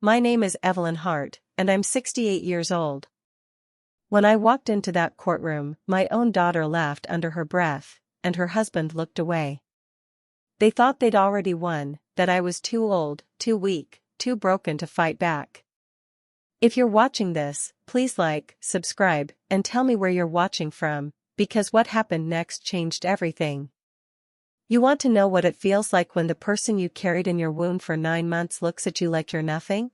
My name is Evelyn Hart, and I'm 68 years old. When I walked into that courtroom, my own daughter laughed under her breath, and her husband looked away. They thought they'd already won, that I was too old, too weak, too broken to fight back. If you're watching this, please like, subscribe, and tell me where you're watching from, because what happened next changed everything. You want to know what it feels like when the person you carried in your womb for 9 months looks at you like you're nothing?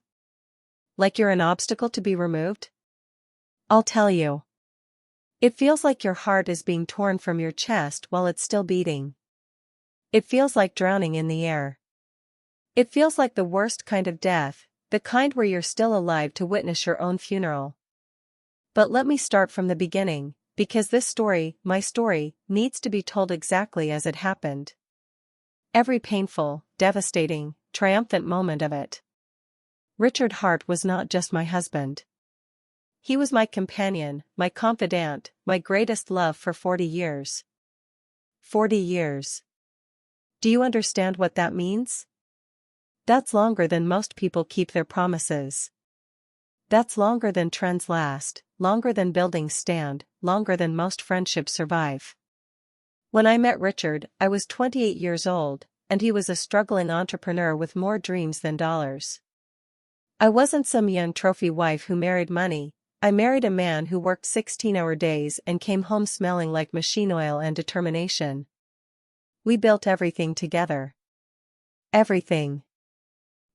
Like you're an obstacle to be removed? I'll tell you. It feels like your heart is being torn from your chest while it's still beating. It feels like drowning in the air. It feels like the worst kind of death, the kind where you're still alive to witness your own funeral. But let me start from the beginning, because this story, my story, needs to be told exactly as it happened. Every painful, devastating, triumphant moment of it. Richard Hart was not just my husband. He was my companion, my confidant, my greatest love for 40 years. 40 years. Do you understand what that means? That's longer than most people keep their promises. That's longer than trends last, longer than buildings stand, longer than most friendships survive. When I met Richard, I was 28 years old, and he was a struggling entrepreneur with more dreams than dollars. I wasn't some young trophy wife who married money. I married a man who worked 16-hour days and came home smelling like machine oil and determination. We built everything together. Everything.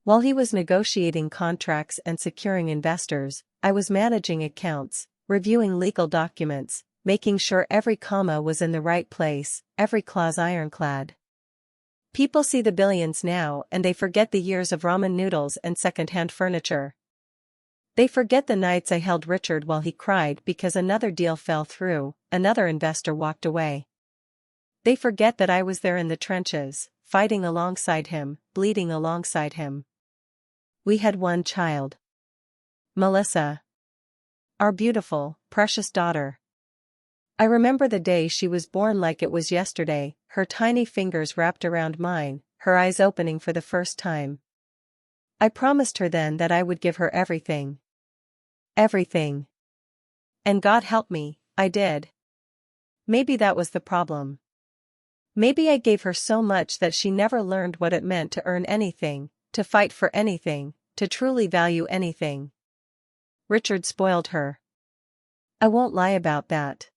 While he was negotiating contracts and securing investors, I was managing accounts, reviewing legal documents, making sure every comma was in the right place, every clause ironclad. People see the billions now and they forget the years of ramen noodles and second-hand furniture. They forget the nights I held Richard while he cried because another deal fell through, another investor walked away. They forget that I was there in the trenches, fighting alongside him, bleeding alongside him. We had one child. Melissa. Our beautiful, precious daughter. I remember the day she was born like it was yesterday, her tiny fingers wrapped around mine, her eyes opening for the first time. I promised her then that I would give her everything. Everything. And God help me, I did. Maybe that was the problem. Maybe I gave her so much that she never learned what it meant to earn anything, to fight for anything, to truly value anything. Richard spoiled her. I won't lie about that.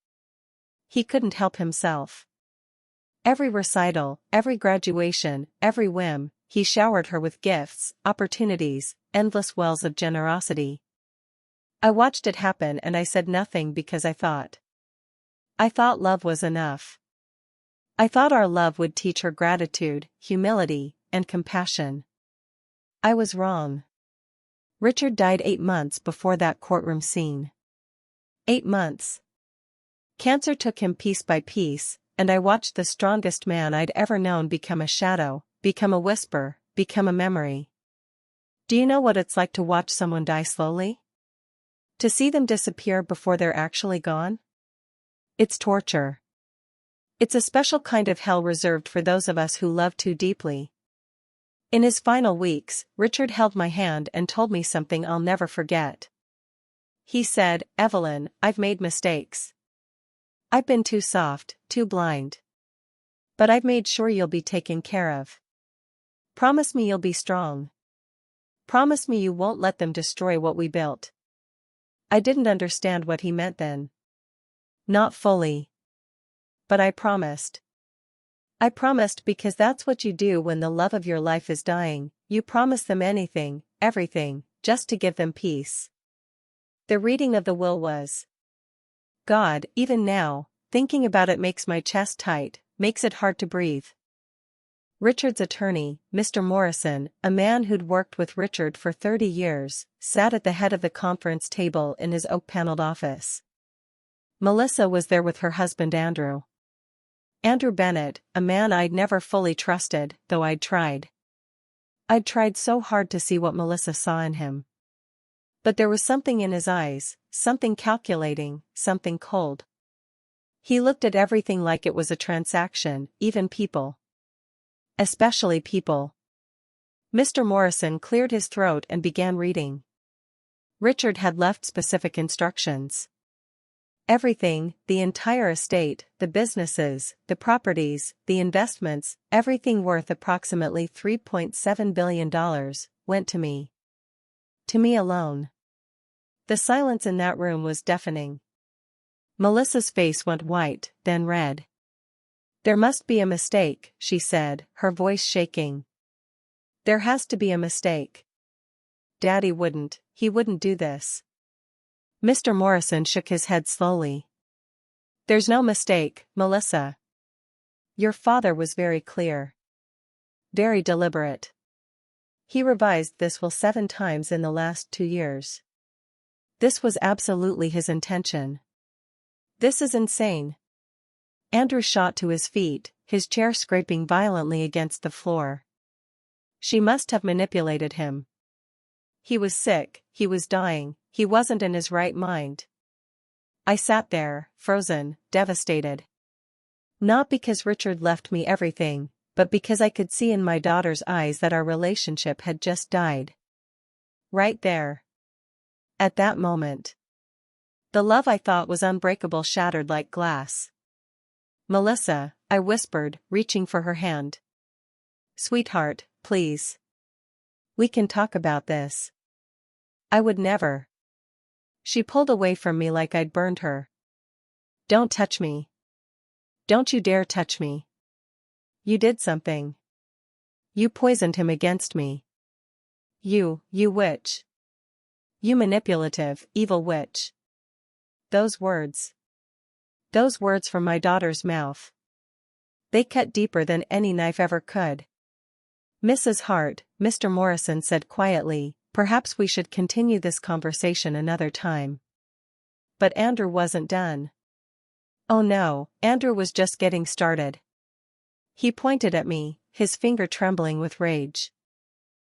He couldn't help himself. Every recital, every graduation, every whim, he showered her with gifts, opportunities, endless wells of generosity. I watched it happen and I said nothing because I thought love was enough. I thought our love would teach her gratitude, humility, and compassion. I was wrong. Richard died 8 months before that courtroom scene. 8 months. Cancer took him piece by piece, and I watched the strongest man I'd ever known become a shadow, become a whisper, become a memory. Do you know what it's like to watch someone die slowly? To see them disappear before they're actually gone? It's torture. It's a special kind of hell reserved for those of us who love too deeply. In his final weeks, Richard held my hand and told me something I'll never forget. He said, "Evelyn, I've made mistakes. I've been too soft, too blind. But I've made sure you'll be taken care of. Promise me you'll be strong. Promise me you won't let them destroy what we built." I didn't understand what he meant then. Not fully. But I promised. I promised because that's what you do when the love of your life is dying, you promise them anything, everything, just to give them peace. The reading of the will was. God, even now, thinking about it makes my chest tight, makes it hard to breathe. Richard's attorney, Mr. Morrison, a man who'd worked with Richard for 30 years, sat at the head of the conference table in his oak-paneled office. Melissa was there with her husband Andrew. Andrew Bennett, a man I'd never fully trusted, though I'd tried. I'd tried so hard to see what Melissa saw in him. But there was something in his eyes, something calculating, something cold. He looked at everything like it was a transaction, even people. Especially people. Mr. Morrison cleared his throat and began reading. Richard had left specific instructions. Everything, the entire estate, the businesses, the properties, the investments, everything worth approximately $3.7 billion, went to me. To me alone. The silence in that room was deafening. Melissa's face went white, then red. "There must be a mistake," she said, her voice shaking. "There has to be a mistake. Daddy he wouldn't do this." Mr. Morrison shook his head slowly. "There's no mistake, Melissa. Your father was very clear. Very deliberate. He revised this will 7 times in the last 2 years. This was absolutely his intention. This is insane." Andrew shot to his feet, his chair scraping violently against the floor. She must have manipulated him. He was sick, he was dying, he wasn't in his right mind. I sat there, frozen, devastated. Not because Richard left me everything, but because I could see in my daughter's eyes that our relationship had just died. Right there. At that moment. The love I thought was unbreakable shattered like glass. "Melissa," I whispered, reaching for her hand. "Sweetheart, please. We can talk about this." "I would never." She pulled away from me like I'd burned her. "Don't touch me. Don't you dare touch me. You did something. You poisoned him against me. You witch. You manipulative, evil witch." Those words. Those words from my daughter's mouth. They cut deeper than any knife ever could. "Mrs. Hart," Mr. Morrison said quietly, "perhaps we should continue this conversation another time." But Andrew wasn't done. Oh no, Andrew was just getting started. He pointed at me, his finger trembling with rage.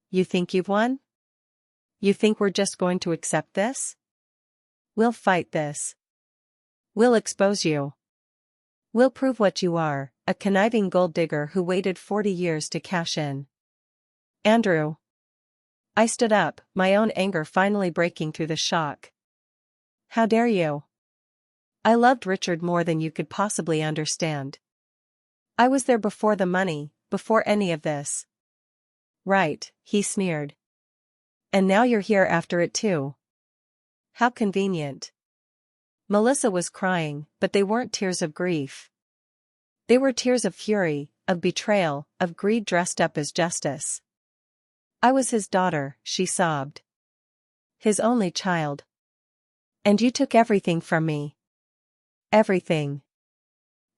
"You think you've won? You think we're just going to accept this? We'll fight this. We'll expose you. We'll prove what you are, a conniving gold digger who waited 40 years to cash in." "Andrew." I stood up, my own anger finally breaking through the shock. "How dare you? I loved Richard more than you could possibly understand. I was there before the money, before any of this." "Right," he sneered. "And now you're here after it too. How convenient." Melissa was crying, but they weren't tears of grief. They were tears of fury, of betrayal, of greed dressed up as justice. "I was his daughter," she sobbed. "His only child. And you took everything from me. Everything."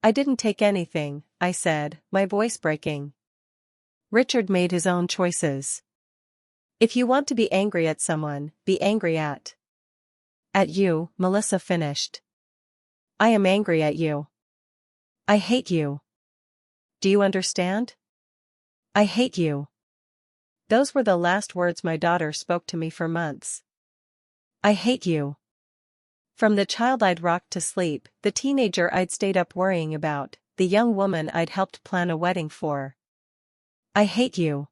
"I didn't take anything," I said, my voice breaking. "Richard made his own choices. If you want to be angry at someone, be angry at you," Melissa finished. "I am angry at you. I hate you. Do you understand? I hate you." Those were the last words my daughter spoke to me for months. I hate you. From the child I'd rocked to sleep, the teenager I'd stayed up worrying about, the young woman I'd helped plan a wedding for. I hate you.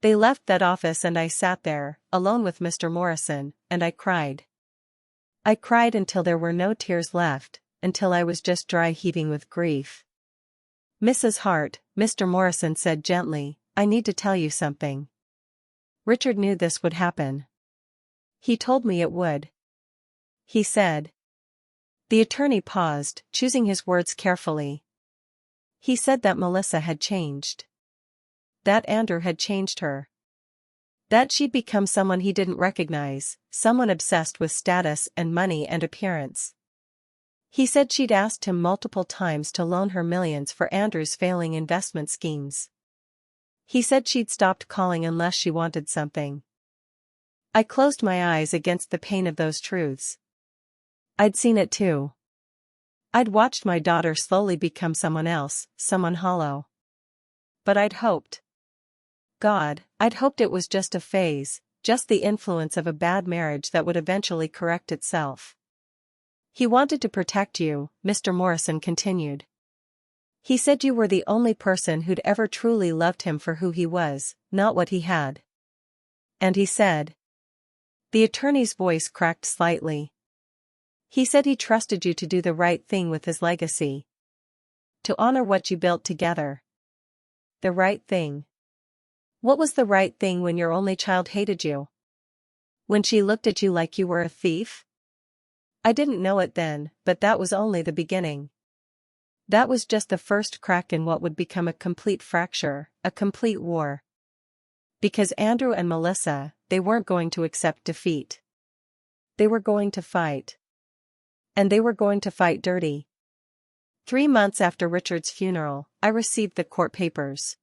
They left that office and I sat there, alone with Mr. Morrison, and I cried. I cried until there were no tears left, until I was just dry heaving with grief. "Mrs. Hart," Mr. Morrison said gently, "I need to tell you something. Richard knew this would happen. He told me it would. He said." The attorney paused, choosing his words carefully. "He said that Melissa had changed. That Andrew had changed her. That she'd become someone he didn't recognize, someone obsessed with status and money and appearance. He said she'd asked him multiple times to loan her millions for Andrew's failing investment schemes. He said she'd stopped calling unless she wanted something." I closed my eyes against the pain of those truths. I'd seen it too. I'd watched my daughter slowly become someone else, someone hollow. But I'd hoped. God, I'd hoped it was just a phase, just the influence of a bad marriage that would eventually correct itself. "He wanted to protect you," Mr. Morrison continued. He said you were the only person who'd ever truly loved him for who he was, not what he had. And he said. The attorney's voice cracked slightly. He said he trusted you to do the right thing with his legacy. To honor what you built together. The right thing. What was the right thing when your only child hated you? When she looked at you like you were a thief? I didn't know it then, but that was only the beginning. That was just the first crack in what would become a complete fracture, a complete war. Because Andrew and Melissa, they weren't going to accept defeat. They were going to fight. And they were going to fight dirty. 3 months after Richard's funeral, I received the court papers.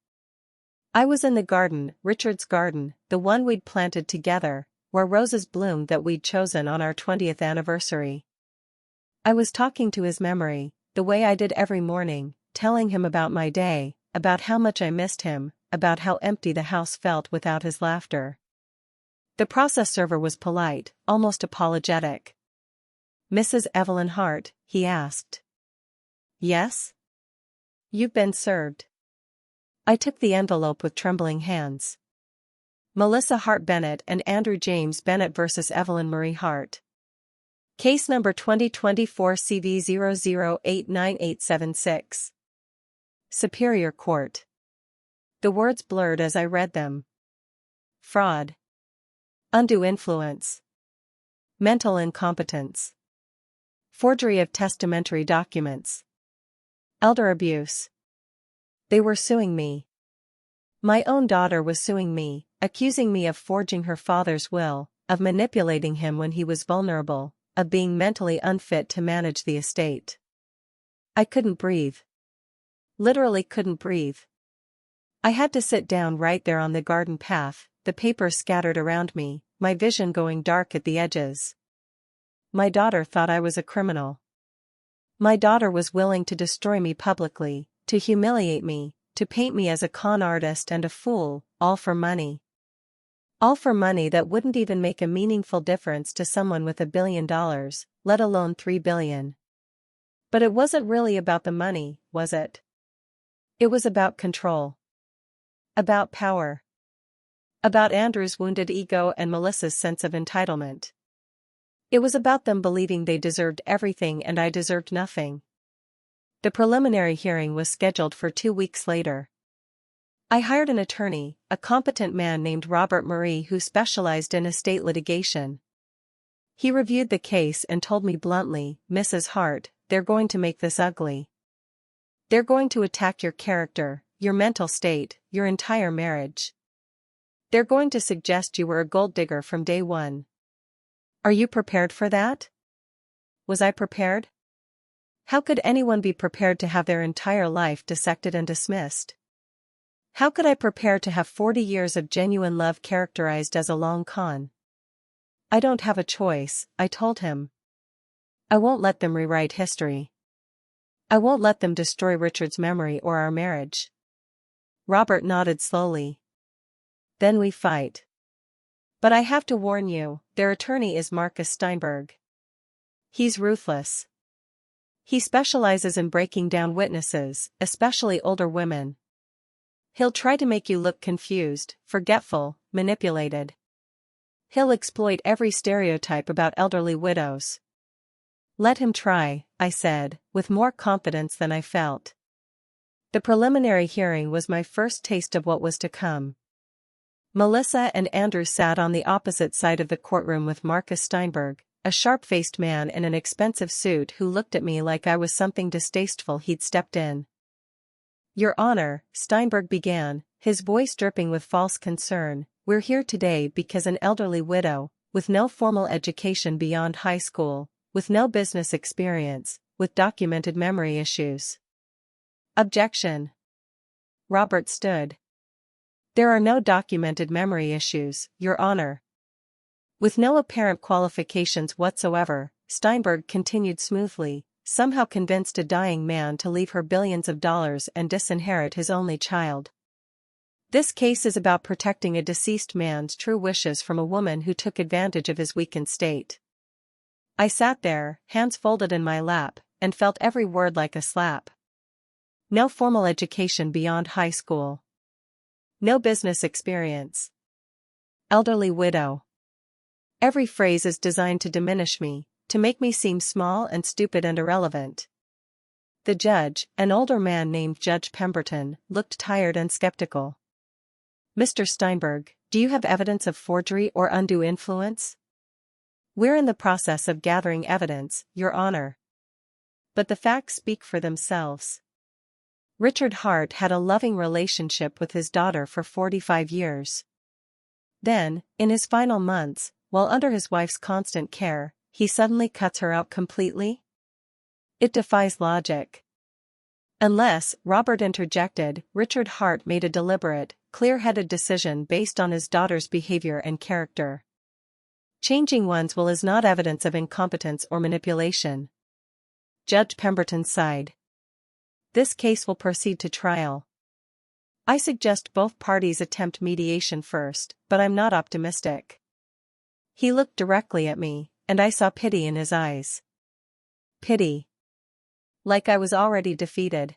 I was in the garden, Richard's garden, the one we'd planted together, where roses bloomed that we'd chosen on our 20th anniversary. I was talking to his memory, the way I did every morning, telling him about my day, about how much I missed him, about how empty the house felt without his laughter. The process server was polite, almost apologetic. Mrs. Evelyn Hart, he asked. Yes? You've been served. I took the envelope with trembling hands. Melissa Hart Bennett and Andrew James Bennett vs. Evelyn Marie Hart. Case number 2024 CV00898876. Superior Court. The words blurred as I read them. Fraud. Undue influence. Mental incompetence. Forgery of testamentary documents. Elder abuse. They were suing me. My own daughter was suing me, accusing me of forging her father's will, of manipulating him when he was vulnerable, of being mentally unfit to manage the estate. I couldn't breathe. Literally couldn't breathe. I had to sit down right there on the garden path, the papers scattered around me, my vision going dark at the edges. My daughter thought I was a criminal. My daughter was willing to destroy me publicly, to humiliate me, to paint me as a con artist and a fool, all for money. All for money that wouldn't even make a meaningful difference to someone with $1 billion, let alone $3 billion. But it wasn't really about the money, was it? It was about control. About power. About Andrew's wounded ego and Melissa's sense of entitlement. It was about them believing they deserved everything and I deserved nothing. The preliminary hearing was scheduled for 2 weeks later. I hired an attorney, a competent man named Robert Murray who specialized in estate litigation. He reviewed the case and told me bluntly, Mrs. Hart, they're going to make this ugly. They're going to attack your character, your mental state, your entire marriage. They're going to suggest you were a gold digger from day one. Are you prepared for that? Was I prepared? How could anyone be prepared to have their entire life dissected and dismissed? How could I prepare to have 40 years of genuine love characterized as a long con? I don't have a choice, I told him. I won't let them rewrite history. I won't let them destroy Richard's memory or our marriage. Robert nodded slowly. Then we fight. But I have to warn you, their attorney is Marcus Steinberg. He's ruthless. He specializes in breaking down witnesses, especially older women. He'll try to make you look confused, forgetful, manipulated. He'll exploit every stereotype about elderly widows. Let him try, I said, with more confidence than I felt. The preliminary hearing was my first taste of what was to come. Melissa and Andrew sat on the opposite side of the courtroom with Marcus Steinberg, a sharp-faced man in an expensive suit who looked at me like I was something distasteful he'd stepped in. Your Honor, Steinberg began, his voice dripping with false concern, we're here today because an elderly widow, with no formal education beyond high school, with no business experience, with documented memory issues. Objection. Robert stood. There are no documented memory issues, Your Honor. With no apparent qualifications whatsoever, Steinberg continued smoothly, somehow convinced a dying man to leave her billions of dollars and disinherit his only child. This case is about protecting a deceased man's true wishes from a woman who took advantage of his weakened state. I sat there, hands folded in my lap, and felt every word like a slap. No formal education beyond high school. No business experience. Elderly widow. Every phrase is designed to diminish me, to make me seem small and stupid and irrelevant. The judge, an older man named Judge Pemberton, looked tired and skeptical. Mr. Steinberg, do you have evidence of forgery or undue influence? We're in the process of gathering evidence, Your Honor. But the facts speak for themselves. Richard Hart had a loving relationship with his daughter for 45 years. Then, in his final months, while under his wife's constant care, he suddenly cuts her out completely? It defies logic. Unless, Robert interjected, Richard Hart made a deliberate, clear-headed decision based on his daughter's behavior and character. Changing one's will is not evidence of incompetence or manipulation. Judge Pemberton sighed. This case will proceed to trial. I suggest both parties attempt mediation first, but I'm not optimistic. He looked directly at me, and I saw pity in his eyes. Pity. Like I was already defeated.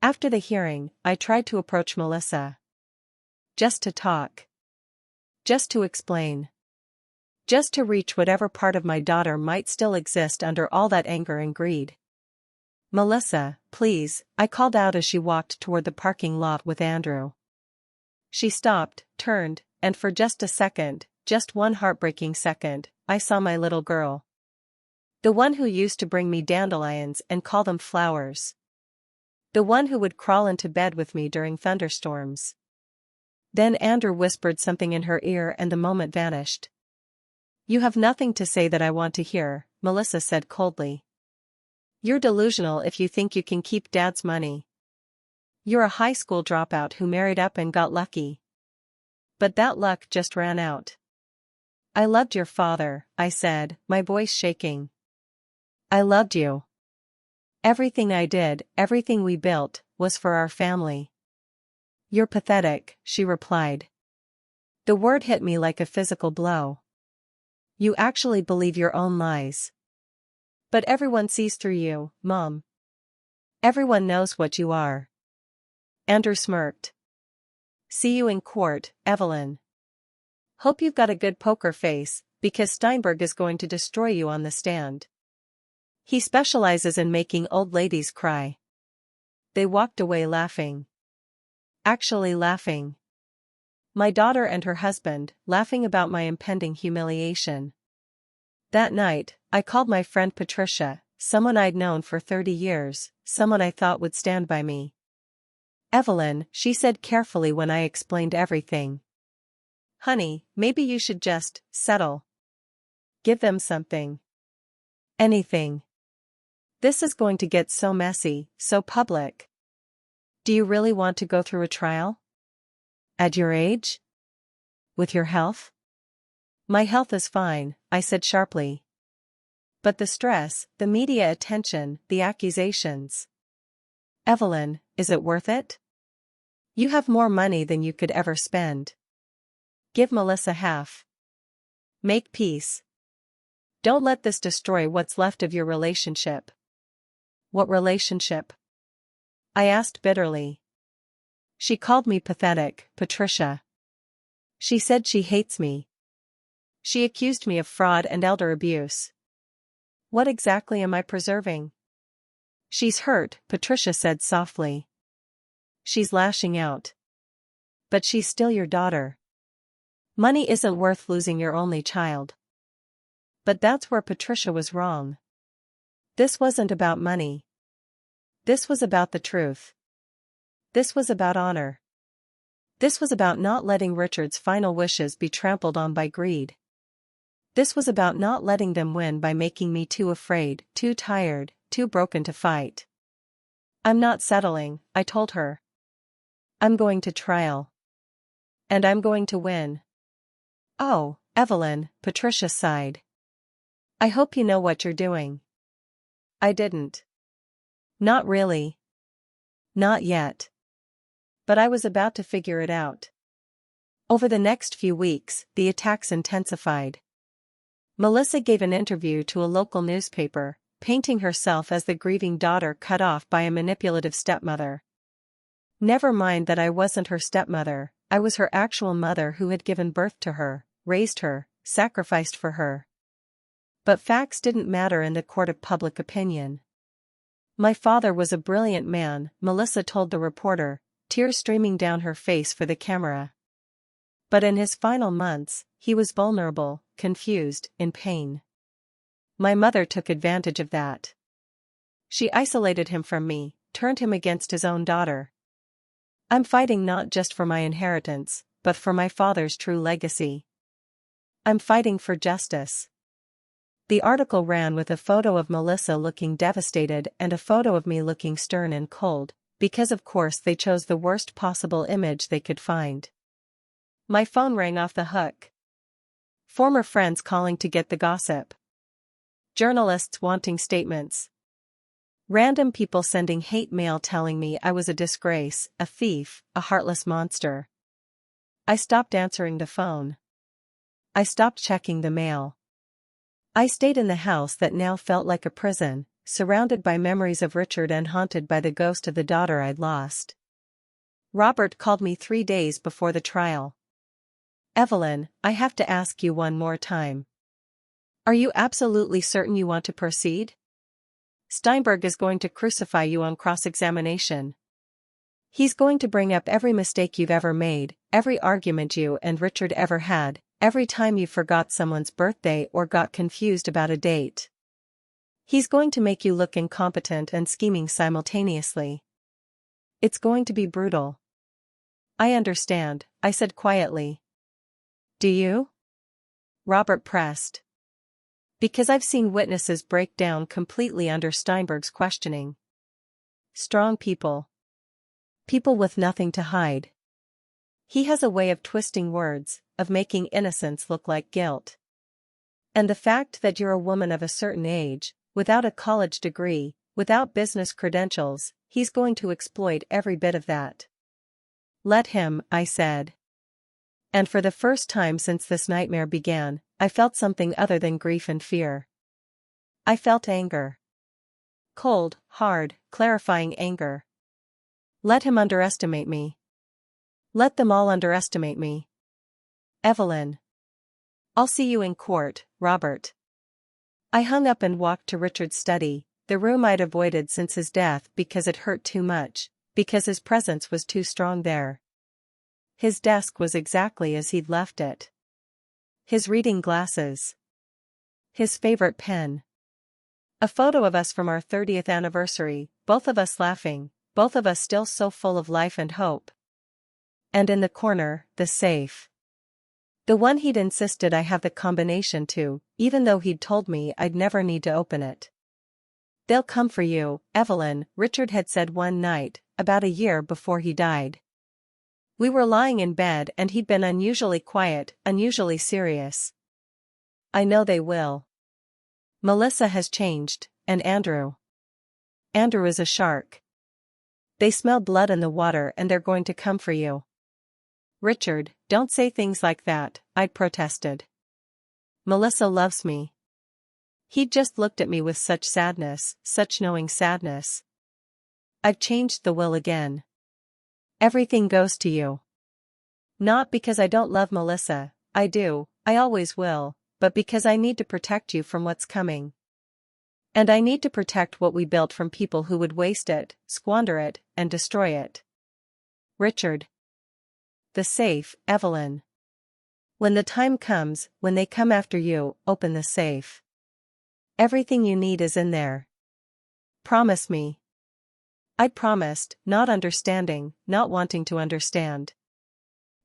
After the hearing, I tried to approach Melissa. Just to talk. Just to explain. Just to reach whatever part of my daughter might still exist under all that anger and greed. Melissa, please, I called out as she walked toward the parking lot with Andrew. She stopped, turned, and for just a second, just one heartbreaking second, I saw my little girl. The one who used to bring me dandelions and call them flowers. The one who would crawl into bed with me during thunderstorms. Then Andrew whispered something in her ear and the moment vanished. You have nothing to say that I want to hear, Melissa said coldly. You're delusional if you think you can keep Dad's money. You're a high school dropout who married up and got lucky. But that luck just ran out. I loved your father, I said, my voice shaking. I loved you. Everything I did, everything we built, was for our family. You're pathetic, she replied. The word hit me like a physical blow. You actually believe your own lies. But everyone sees through you, Mom. Everyone knows what you are. Andrew smirked. See you in court, Evelyn. Hope you've got a good poker face, because Steinberg is going to destroy you on the stand. He specializes in making old ladies cry. They walked away laughing. Actually laughing. My daughter and her husband, laughing about my impending humiliation. That night, I called my friend Patricia, someone I'd known for 30 years, someone I thought would stand by me. Evelyn, she said carefully when I explained everything. Honey, maybe you should just settle. Give them something. Anything. This is going to get so messy, so public. Do you really want to go through a trial? At your age? With your health? My health is fine, I said sharply. But the stress, the media attention, the accusations. Evelyn, is it worth it? You have more money than you could ever spend. Give Melissa half. Make peace. Don't let this destroy what's left of your relationship. What relationship? I asked bitterly. She called me pathetic, Patricia. She said she hates me. She accused me of fraud and elder abuse. What exactly am I preserving? She's hurt, Patricia said softly. She's lashing out. But she's still your daughter. Money isn't worth losing your only child. But that's where Patricia was wrong. This wasn't about money. This was about the truth. This was about honor. This was about not letting Richard's final wishes be trampled on by greed. This was about not letting them win by making me too afraid, too tired, too broken to fight. I'm not settling, I told her. I'm going to trial. And I'm going to win. Oh, Evelyn, Patricia sighed. I hope you know what you're doing. I didn't. Not really. Not yet. But I was about to figure it out. Over the next few weeks, the attacks intensified. Melissa gave an interview to a local newspaper, painting herself as the grieving daughter cut off by a manipulative stepmother. Never mind that I wasn't her stepmother, I was her actual mother who had given birth to her, raised her, sacrificed for her. But facts didn't matter in the court of public opinion. My father was a brilliant man, Melissa told the reporter, tears streaming down her face for the camera. But in his final months, he was vulnerable, confused, in pain. My mother took advantage of that. She isolated him from me, turned him against his own daughter. I'm fighting not just for my inheritance, but for my father's true legacy. I'm fighting for justice. The article ran with a photo of Melissa looking devastated and a photo of me looking stern and cold, because of course they chose the worst possible image they could find. My phone rang off the hook. Former friends calling to get the gossip. Journalists wanting statements. Random people sending hate mail telling me I was a disgrace, a thief, a heartless monster. I stopped answering the phone. I stopped checking the mail. I stayed in the house that now felt like a prison, surrounded by memories of Richard and haunted by the ghost of the daughter I'd lost. Robert called me 3 days before the trial. Evelyn, I have to ask you one more time. Are you absolutely certain you want to proceed? Steinberg is going to crucify you on cross-examination. He's going to bring up every mistake you've ever made, every argument you and Richard ever had, every time you forgot someone's birthday or got confused about a date. He's going to make you look incompetent and scheming simultaneously. It's going to be brutal. I understand, I said quietly. Do you? Robert pressed. Because I've seen witnesses break down completely under Steinberg's questioning. Strong people. People with nothing to hide. He has a way of twisting words, of making innocence look like guilt. And the fact that you're a woman of a certain age, without a college degree, without business credentials, he's going to exploit every bit of that. Let him, I said. And for the first time since this nightmare began, I felt something other than grief and fear. I felt anger. Cold, hard, clarifying anger. Let him underestimate me. Let them all underestimate me. Evelyn. I'll see you in court, Robert. I hung up and walked to Richard's study, the room I'd avoided since his death because it hurt too much, because his presence was too strong there. His desk was exactly as he'd left it. His reading glasses. His favorite pen. A photo of us from our 30th anniversary, both of us laughing, both of us still so full of life and hope. And in the corner, the safe. The one he'd insisted I have the combination to, even though he'd told me I'd never need to open it. They'll come for you, Evelyn, Richard had said one night, about a year before he died. We were lying in bed and he'd been unusually quiet, unusually serious. I know they will. Melissa has changed, and Andrew. Andrew is a shark. They smell blood in the water and they're going to come for you. Richard, don't say things like that, I'd protested. Melissa loves me. He'd just looked at me with such sadness, such knowing sadness. I've changed the will again. Everything goes to you. Not because I don't love Melissa, I do, I always will, but because I need to protect you from what's coming. And I need to protect what we built from people who would waste it, squander it, and destroy it. Richard. The safe, Evelyn. When the time comes, when they come after you, open the safe. Everything you need is in there. Promise me. I promised, not understanding, not wanting to understand.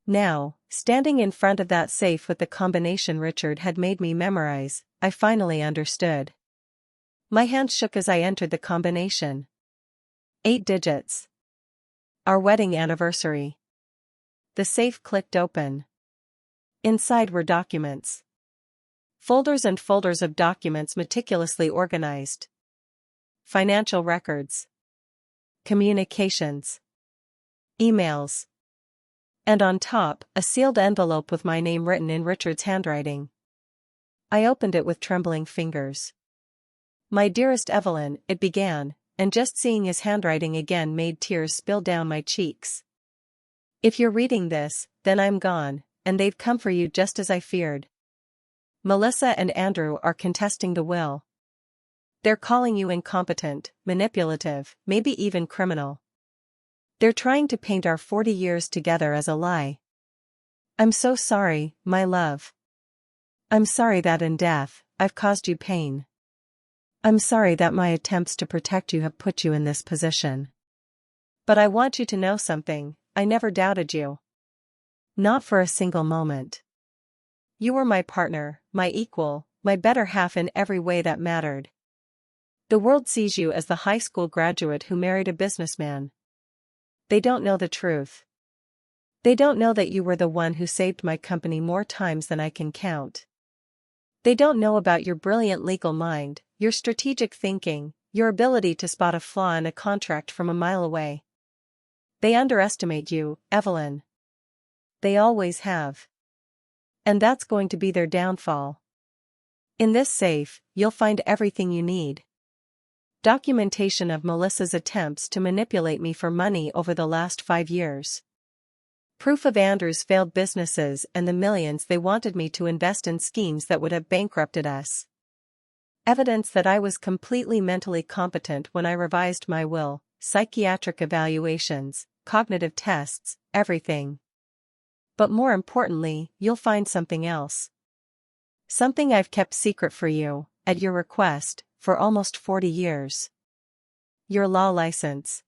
Now, standing in front of that safe with the combination Richard had made me memorize, I finally understood. My hand shook as I entered the combination. 8 digits. Our wedding anniversary. The safe clicked open. Inside were documents. Folders and folders of documents meticulously organized. Financial records. Communications. Emails. And on top, a sealed envelope with my name written in Richard's handwriting. I opened it with trembling fingers. My dearest Evelyn, it began, and just seeing his handwriting again made tears spill down my cheeks. If you're reading this, then I'm gone, and they've come for you just as I feared. Melissa and Andrew are contesting the will. They're calling you incompetent, manipulative, maybe even criminal. They're trying to paint our 40 years together as a lie. I'm so sorry, my love. I'm sorry that in death, I've caused you pain. I'm sorry that my attempts to protect you have put you in this position. But I want you to know something, I never doubted you. Not for a single moment. You were my partner, my equal, my better half in every way that mattered. The world sees you as the high school graduate who married a businessman. They don't know the truth. They don't know that you were the one who saved my company more times than I can count. They don't know about your brilliant legal mind, your strategic thinking, your ability to spot a flaw in a contract from a mile away. They underestimate you, Evelyn. They always have. And that's going to be their downfall. In this safe, you'll find everything you need. Documentation of Melissa's attempts to manipulate me for money over the last 5 years. Proof of Andrew's failed businesses and the millions they wanted me to invest in schemes that would have bankrupted us. Evidence that I was completely mentally competent when I revised my will, psychiatric evaluations, cognitive tests, everything. But more importantly, you'll find something else. Something I've kept secret for you, at your request, for almost 40 years. Your law license.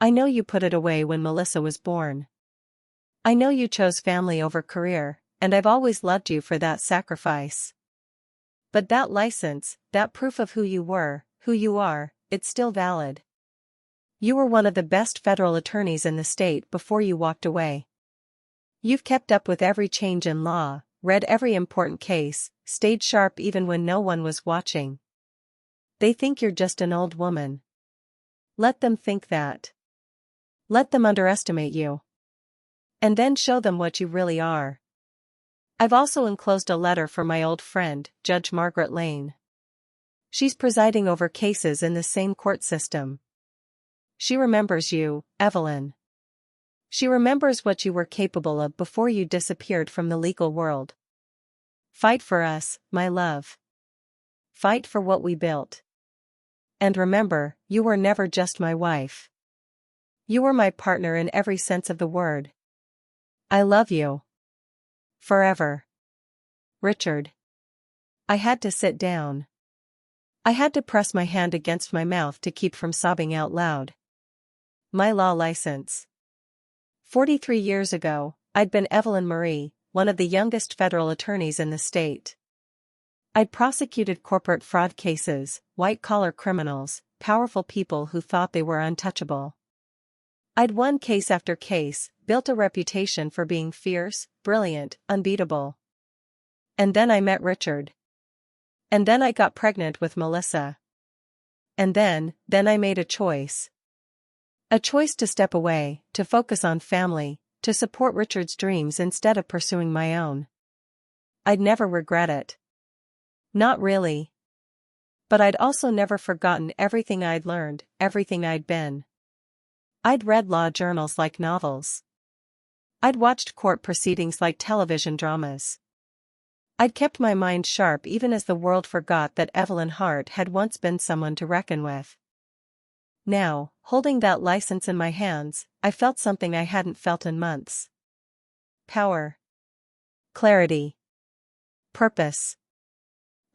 I know you put it away when Melissa was born. I know you chose family over career, and I've always loved you for that sacrifice. But that license, that proof of who you were, who you are, it's still valid. You were one of the best federal attorneys in the state before you walked away. You've kept up with every change in law, read every important case, stayed sharp even when no one was watching. They think you're just an old woman. Let them think that. Let them underestimate you. And then show them what you really are. I've also enclosed a letter for my old friend, Judge Margaret Lane. She's presiding over cases in the same court system. She remembers you, Evelyn. She remembers what you were capable of before you disappeared from the legal world. Fight for us, my love. Fight for what we built. And remember, you were never just my wife. You were my partner in every sense of the word. I love you. Forever. Richard. I had to sit down. I had to press my hand against my mouth to keep from sobbing out loud. My law license. 43 years ago, I'd been Evelyn Marie, one of the youngest federal attorneys in the state. I'd prosecuted corporate fraud cases, white-collar criminals, powerful people who thought they were untouchable. I'd won case after case, built a reputation for being fierce, brilliant, unbeatable. And then I met Richard. And then I got pregnant with Melissa. And then I made a choice. A choice to step away, to focus on family, to support Richard's dreams instead of pursuing my own. I'd never regret it. Not really. But I'd also never forgotten everything I'd learned, everything I'd been. I'd read law journals like novels. I'd watched court proceedings like television dramas. I'd kept my mind sharp even as the world forgot that Evelyn Hart had once been someone to reckon with. Now, holding that license in my hands, I felt something I hadn't felt in months. Power. Clarity. Purpose.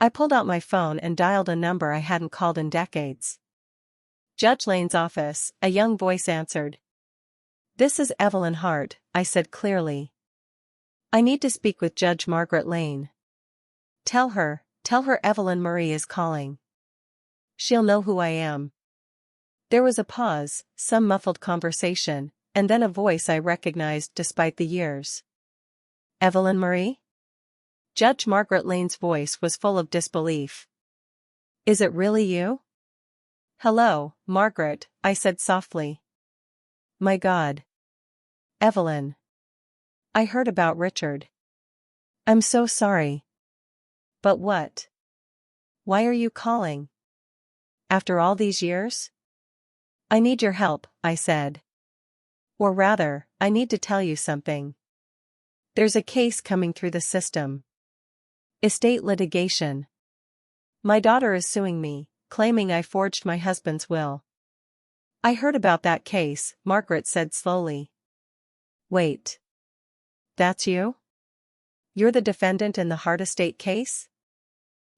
I pulled out my phone and dialed a number I hadn't called in decades. Judge Lane's office, a young voice answered. "This is Evelyn Hart," I said clearly. "I need to speak with Judge Margaret Lane. Tell her Evelyn Marie is calling. She'll know who I am." There was a pause, some muffled conversation, and then a voice I recognized despite the years. "Evelyn Marie?" Judge Margaret Lane's voice was full of disbelief. "Is it really you?" "Hello, Margaret," I said softly. "My God. Evelyn. I heard about Richard. I'm so sorry." "But what? Why are you calling?" after all these years? I need your help, I said. Or rather, I need to tell you something. There's a case coming through the system. Estate litigation. My daughter is suing me, claiming I forged my husband's will. I heard about that case, Margaret said slowly. Wait. That's you? You're the defendant in the Hart estate case?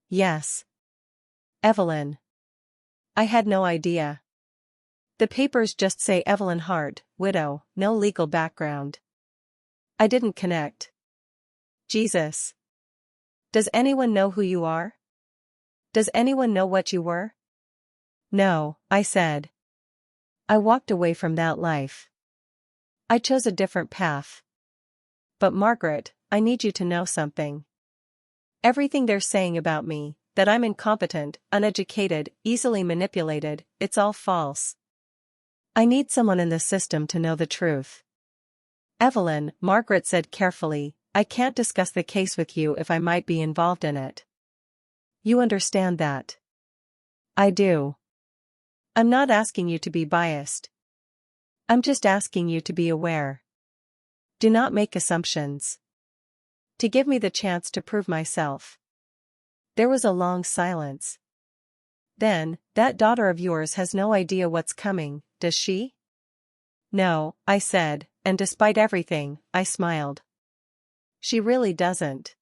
Yes. Evelyn. I had no idea. The papers just say Evelyn Hart, widow, no legal background. I didn't connect. Jesus. Does anyone know who you are? Does anyone know what you were? No, I said. I walked away from that life. I chose a different path. But Margaret, I need you to know something. Everything they're saying about me, that I'm incompetent, uneducated, easily manipulated, it's all false. I need someone in the system to know the truth. Evelyn, Margaret said carefully, I can't discuss the case with you if I might be involved in it. You understand that? I do. I'm not asking you to be biased. I'm just asking you to be aware. Do not make assumptions. To give me the chance to prove myself. There was a long silence. Then, that daughter of yours has no idea what's coming, does she? No, I said, and despite everything, I smiled. She really doesn't.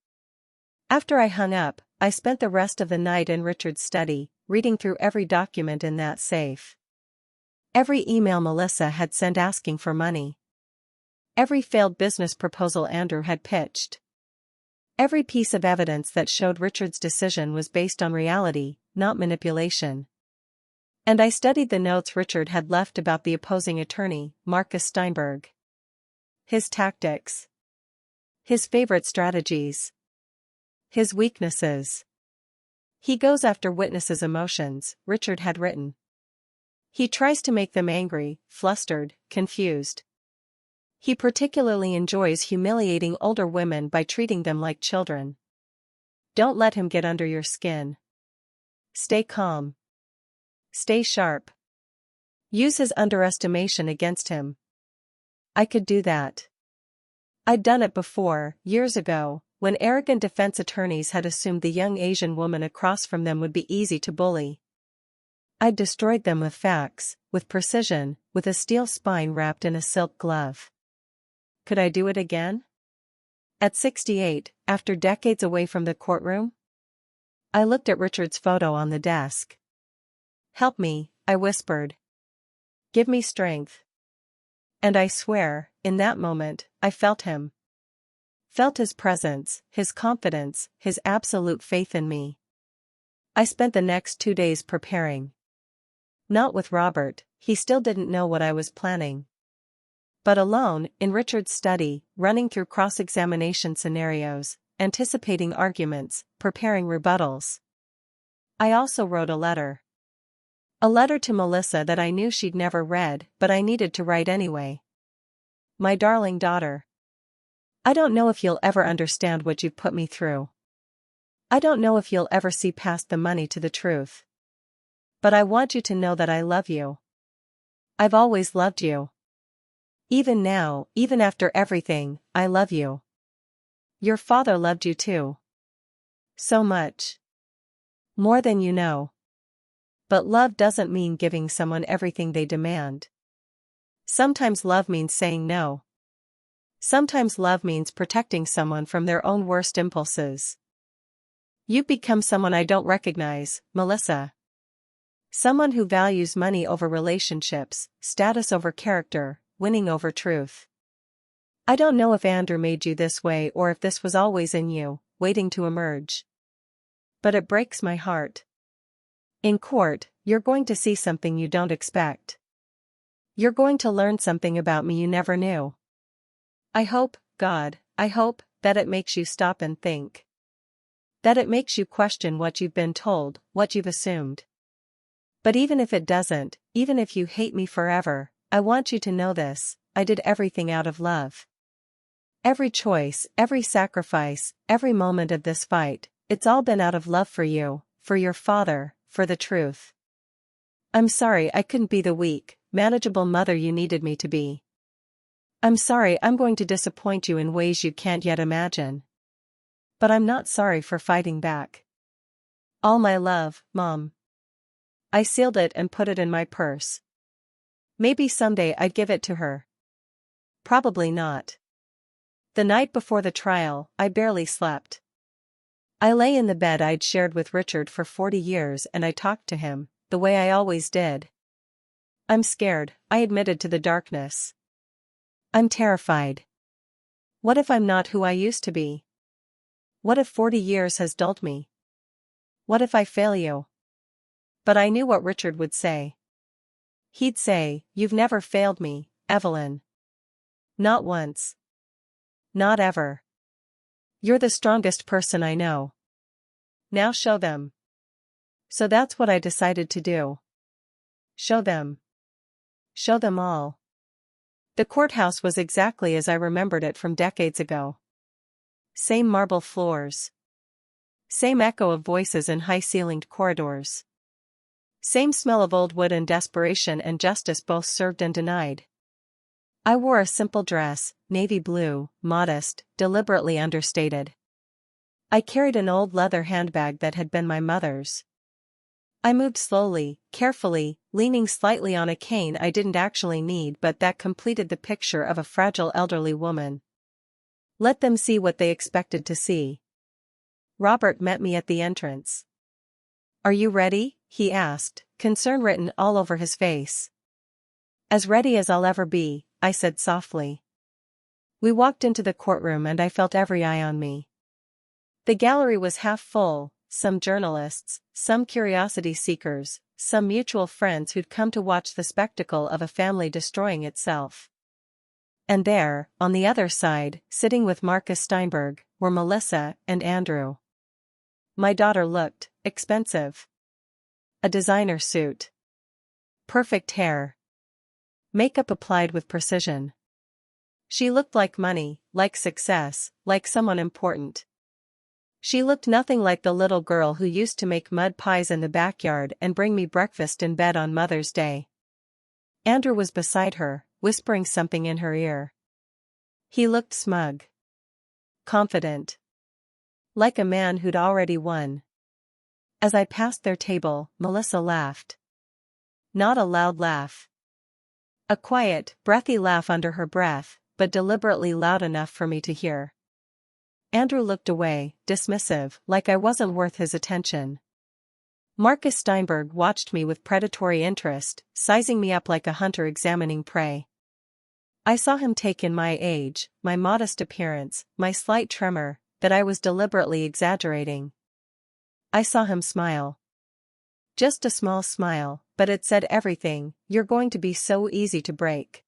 After I hung up, I spent the rest of the night in Richard's study, reading through every document in that safe. Every email Melissa had sent asking for money. Every failed business proposal Andrew had pitched. Every piece of evidence that showed Richard's decision was based on reality, not manipulation. And I studied the notes Richard had left about the opposing attorney, Marcus Steinberg. His tactics. His favorite strategies. His weaknesses. He goes after witnesses' emotions, Richard had written. He tries to make them angry, flustered, confused. He particularly enjoys humiliating older women by treating them like children. Don't let him get under your skin. Stay calm. Stay sharp. Use his underestimation against him. I could do that. I'd done it before, years ago, when arrogant defense attorneys had assumed the young Asian woman across from them would be easy to bully. I'd destroyed them with facts, with precision, with a steel spine wrapped in a silk glove. Could I do it again? At 68, after decades away from the courtroom? I looked at Richard's photo on the desk. Help me, I whispered. Give me strength. And I swear, in that moment, I felt him. Felt his presence, his confidence, his absolute faith in me. I spent the next 2 days preparing. Not with Robert, he still didn't know what I was planning. But alone, in Richard's study, running through cross-examination scenarios, anticipating arguments, preparing rebuttals. I also wrote a letter. A letter to Melissa that I knew she'd never read, but I needed to write anyway. My darling daughter. I don't know if you'll ever understand what you've put me through. I don't know if you'll ever see past the money to the truth. But I want you to know that I love you. I've always loved you. Even now, even after everything, I love you. Your father loved you too. So much. More than you know. But love doesn't mean giving someone everything they demand. Sometimes love means saying no. Sometimes love means protecting someone from their own worst impulses. You've become someone I don't recognize, Melissa. Someone who values money over relationships, status over character, winning over truth. I don't know if Andrew made you this way or if this was always in you, waiting to emerge. But it breaks my heart. In court, you're going to see something you don't expect. You're going to learn something about me you never knew. I hope, God, I hope, that it makes you stop and think. That it makes you question what you've been told, what you've assumed. But even if it doesn't, even if you hate me forever, I want you to know this, I did everything out of love. Every choice, every sacrifice, every moment of this fight, it's all been out of love for you, for your father, for the truth. I'm sorry I couldn't be the weak, manageable mother you needed me to be. I'm sorry I'm going to disappoint you in ways you can't yet imagine. But I'm not sorry for fighting back. All my love, Mom. I sealed it and put it in my purse. Maybe someday I'd give it to her. Probably not. The night before the trial, I barely slept. I lay in the bed I'd shared with Richard for 40 years and I talked to him, the way I always did. I'm scared, I admitted to the darkness. I'm terrified. What if I'm not who I used to be? What if 40 years has dulled me? What if I fail you? But I knew what Richard would say. He'd say, "You've never failed me, Evelyn. Not once. Not ever. You're the strongest person I know. Now show them." So that's what I decided to do. Show them. Show them all. The courthouse was exactly as I remembered it from decades ago. Same marble floors. Same echo of voices in high-ceilinged corridors. Same smell of old wood and desperation and justice both served and denied. I wore a simple dress, navy blue, modest, deliberately understated. I carried an old leather handbag that had been my mother's. I moved slowly, carefully, leaning slightly on a cane I didn't actually need but that completed the picture of a fragile elderly woman. Let them see what they expected to see. Robert met me at the entrance. "Are you ready?" he asked, concern written all over his face. "As ready as I'll ever be," I said softly. We walked into the courtroom and I felt every eye on me. The gallery was half full, some journalists, some curiosity seekers, some mutual friends who'd come to watch the spectacle of a family destroying itself. And there, on the other side, sitting with Marcus Steinberg, were Melissa and Andrew. My daughter looked expensive. A designer suit. Perfect hair. Makeup applied with precision. She looked like money, like success, like someone important. She looked nothing like the little girl who used to make mud pies in the backyard and bring me breakfast in bed on Mother's Day. Andrew was beside her, whispering something in her ear. He looked smug. Confident. Like a man who'd already won. As I passed their table, Melissa laughed. Not a loud laugh. A quiet, breathy laugh under her breath, but deliberately loud enough for me to hear. Andrew looked away, dismissive, like I wasn't worth his attention. Marcus Steinberg watched me with predatory interest, sizing me up like a hunter examining prey. I saw him take in my age, my modest appearance, my slight tremor, that I was deliberately exaggerating. I saw him smile. Just a small smile, but it said everything, "You're going to be so easy to break."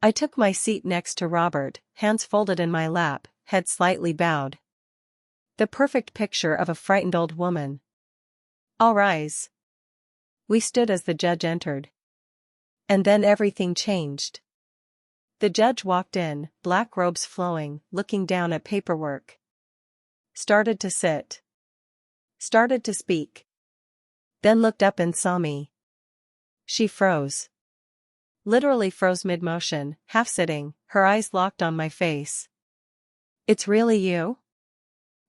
I took my seat next to Robert, hands folded in my lap, head slightly bowed. The perfect picture of a frightened old woman. "All rise." We stood as the judge entered. And then everything changed. The judge walked in, black robes flowing, looking down at paperwork. Started to sit. Started to speak. Then looked up and saw me. She froze. Literally froze mid-motion, half-sitting, her eyes locked on my face. "It's really you?"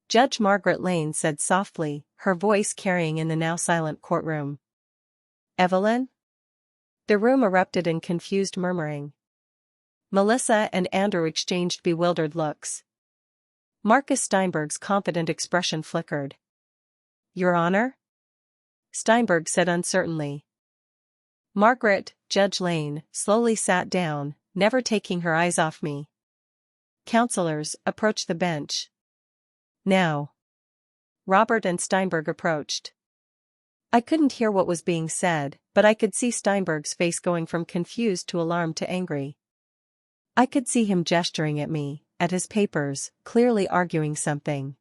Judge Margaret Lane said softly, her voice carrying in the now silent courtroom. "Evelyn?" The room erupted in confused murmuring. Melissa and Andrew exchanged bewildered looks. Marcus Steinberg's confident expression flickered. "Your Honor?" Steinberg said uncertainly. Margaret, Judge Lane, slowly sat down, never taking her eyes off me. Counselors, approached the bench. Now. Robert and Steinberg approached. I couldn't hear what was being said, but I could see Steinberg's face going from confused to alarmed to angry. I could see him gesturing at me, at his papers, clearly arguing something.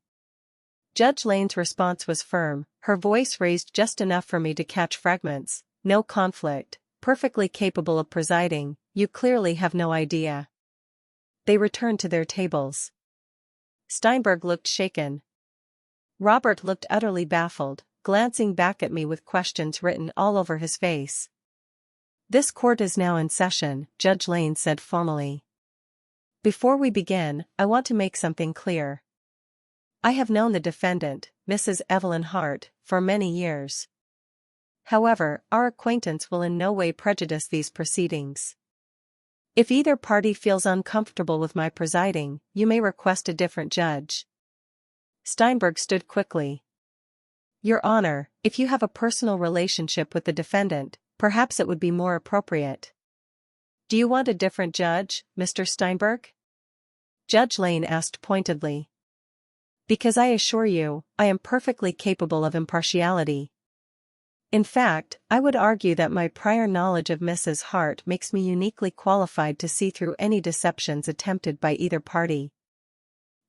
Judge Lane's response was firm, her voice raised just enough for me to catch fragments. "No conflict, perfectly capable of presiding, you clearly have no idea." They returned to their tables. Steinberg looked shaken. Robert looked utterly baffled, glancing back at me with questions written all over his face. "This court is now in session," Judge Lane said formally. "Before we begin, I want to make something clear. I have known the defendant, Mrs. Evelyn Hart, for many years. However, our acquaintance will in no way prejudice these proceedings. If either party feels uncomfortable with my presiding, you may request a different judge." Steinberg stood quickly. "Your Honor, if you have a personal relationship with the defendant, perhaps it would be more appropriate." "Do you want a different judge, Mr. Steinberg?" Judge Lane asked pointedly. "Because I assure you, I am perfectly capable of impartiality. In fact, I would argue that my prior knowledge of Mrs. Hart makes me uniquely qualified to see through any deceptions attempted by either party.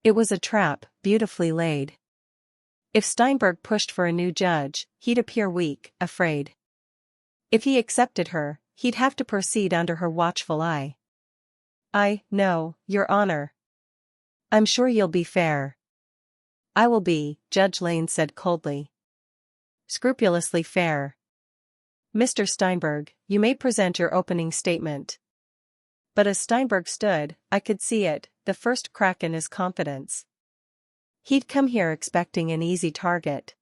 It was a trap, beautifully laid. If Steinberg pushed for a new judge, he'd appear weak, afraid. If he accepted her, he'd have to proceed under her watchful eye. No, Your Honor. I'm sure you'll be fair." "I will be," Judge Lane said coldly. "Scrupulously fair. Mr. Steinberg, you may present your opening statement." But as Steinberg stood, I could see it, the first crack in his confidence. He'd come here expecting an easy target.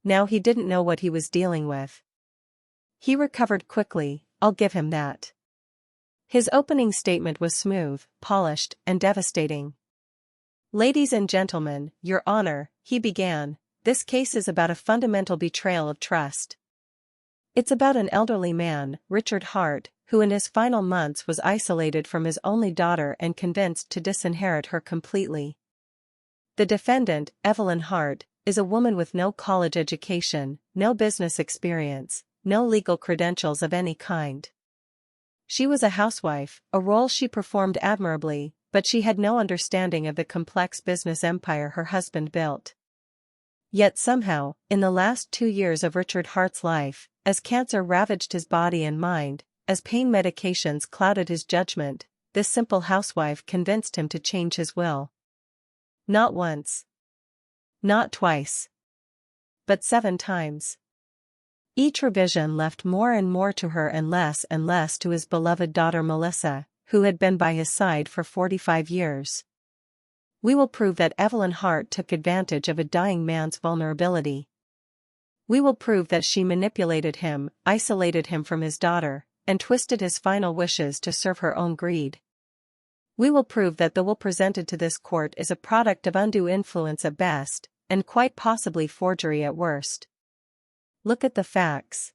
Now he didn't know what he was dealing with. He recovered quickly, I'll give him that. His opening statement was smooth, polished, and devastating. "Ladies and gentlemen, Your Honor," he began, "this case is about a fundamental betrayal of trust. It's about an elderly man, Richard Hart, who in his final months was isolated from his only daughter and convinced to disinherit her completely. The defendant, Evelyn Hart, is a woman with no college education, no business experience, no legal credentials of any kind. She was a housewife, a role she performed admirably, but she had no understanding of the complex business empire her husband built. Yet somehow, in the last 2 years of Richard Hart's life, as cancer ravaged his body and mind, as pain medications clouded his judgment, this simple housewife convinced him to change his will. Not once. Not twice. But 7 times. Each revision left more and more to her and less to his beloved daughter Melissa, who had been by his side for 45 years. We will prove that Evelyn Hart took advantage of a dying man's vulnerability. We will prove that she manipulated him, isolated him from his daughter, and twisted his final wishes to serve her own greed. We will prove that the will presented to this court is a product of undue influence at best, and quite possibly forgery at worst. Look at the facts.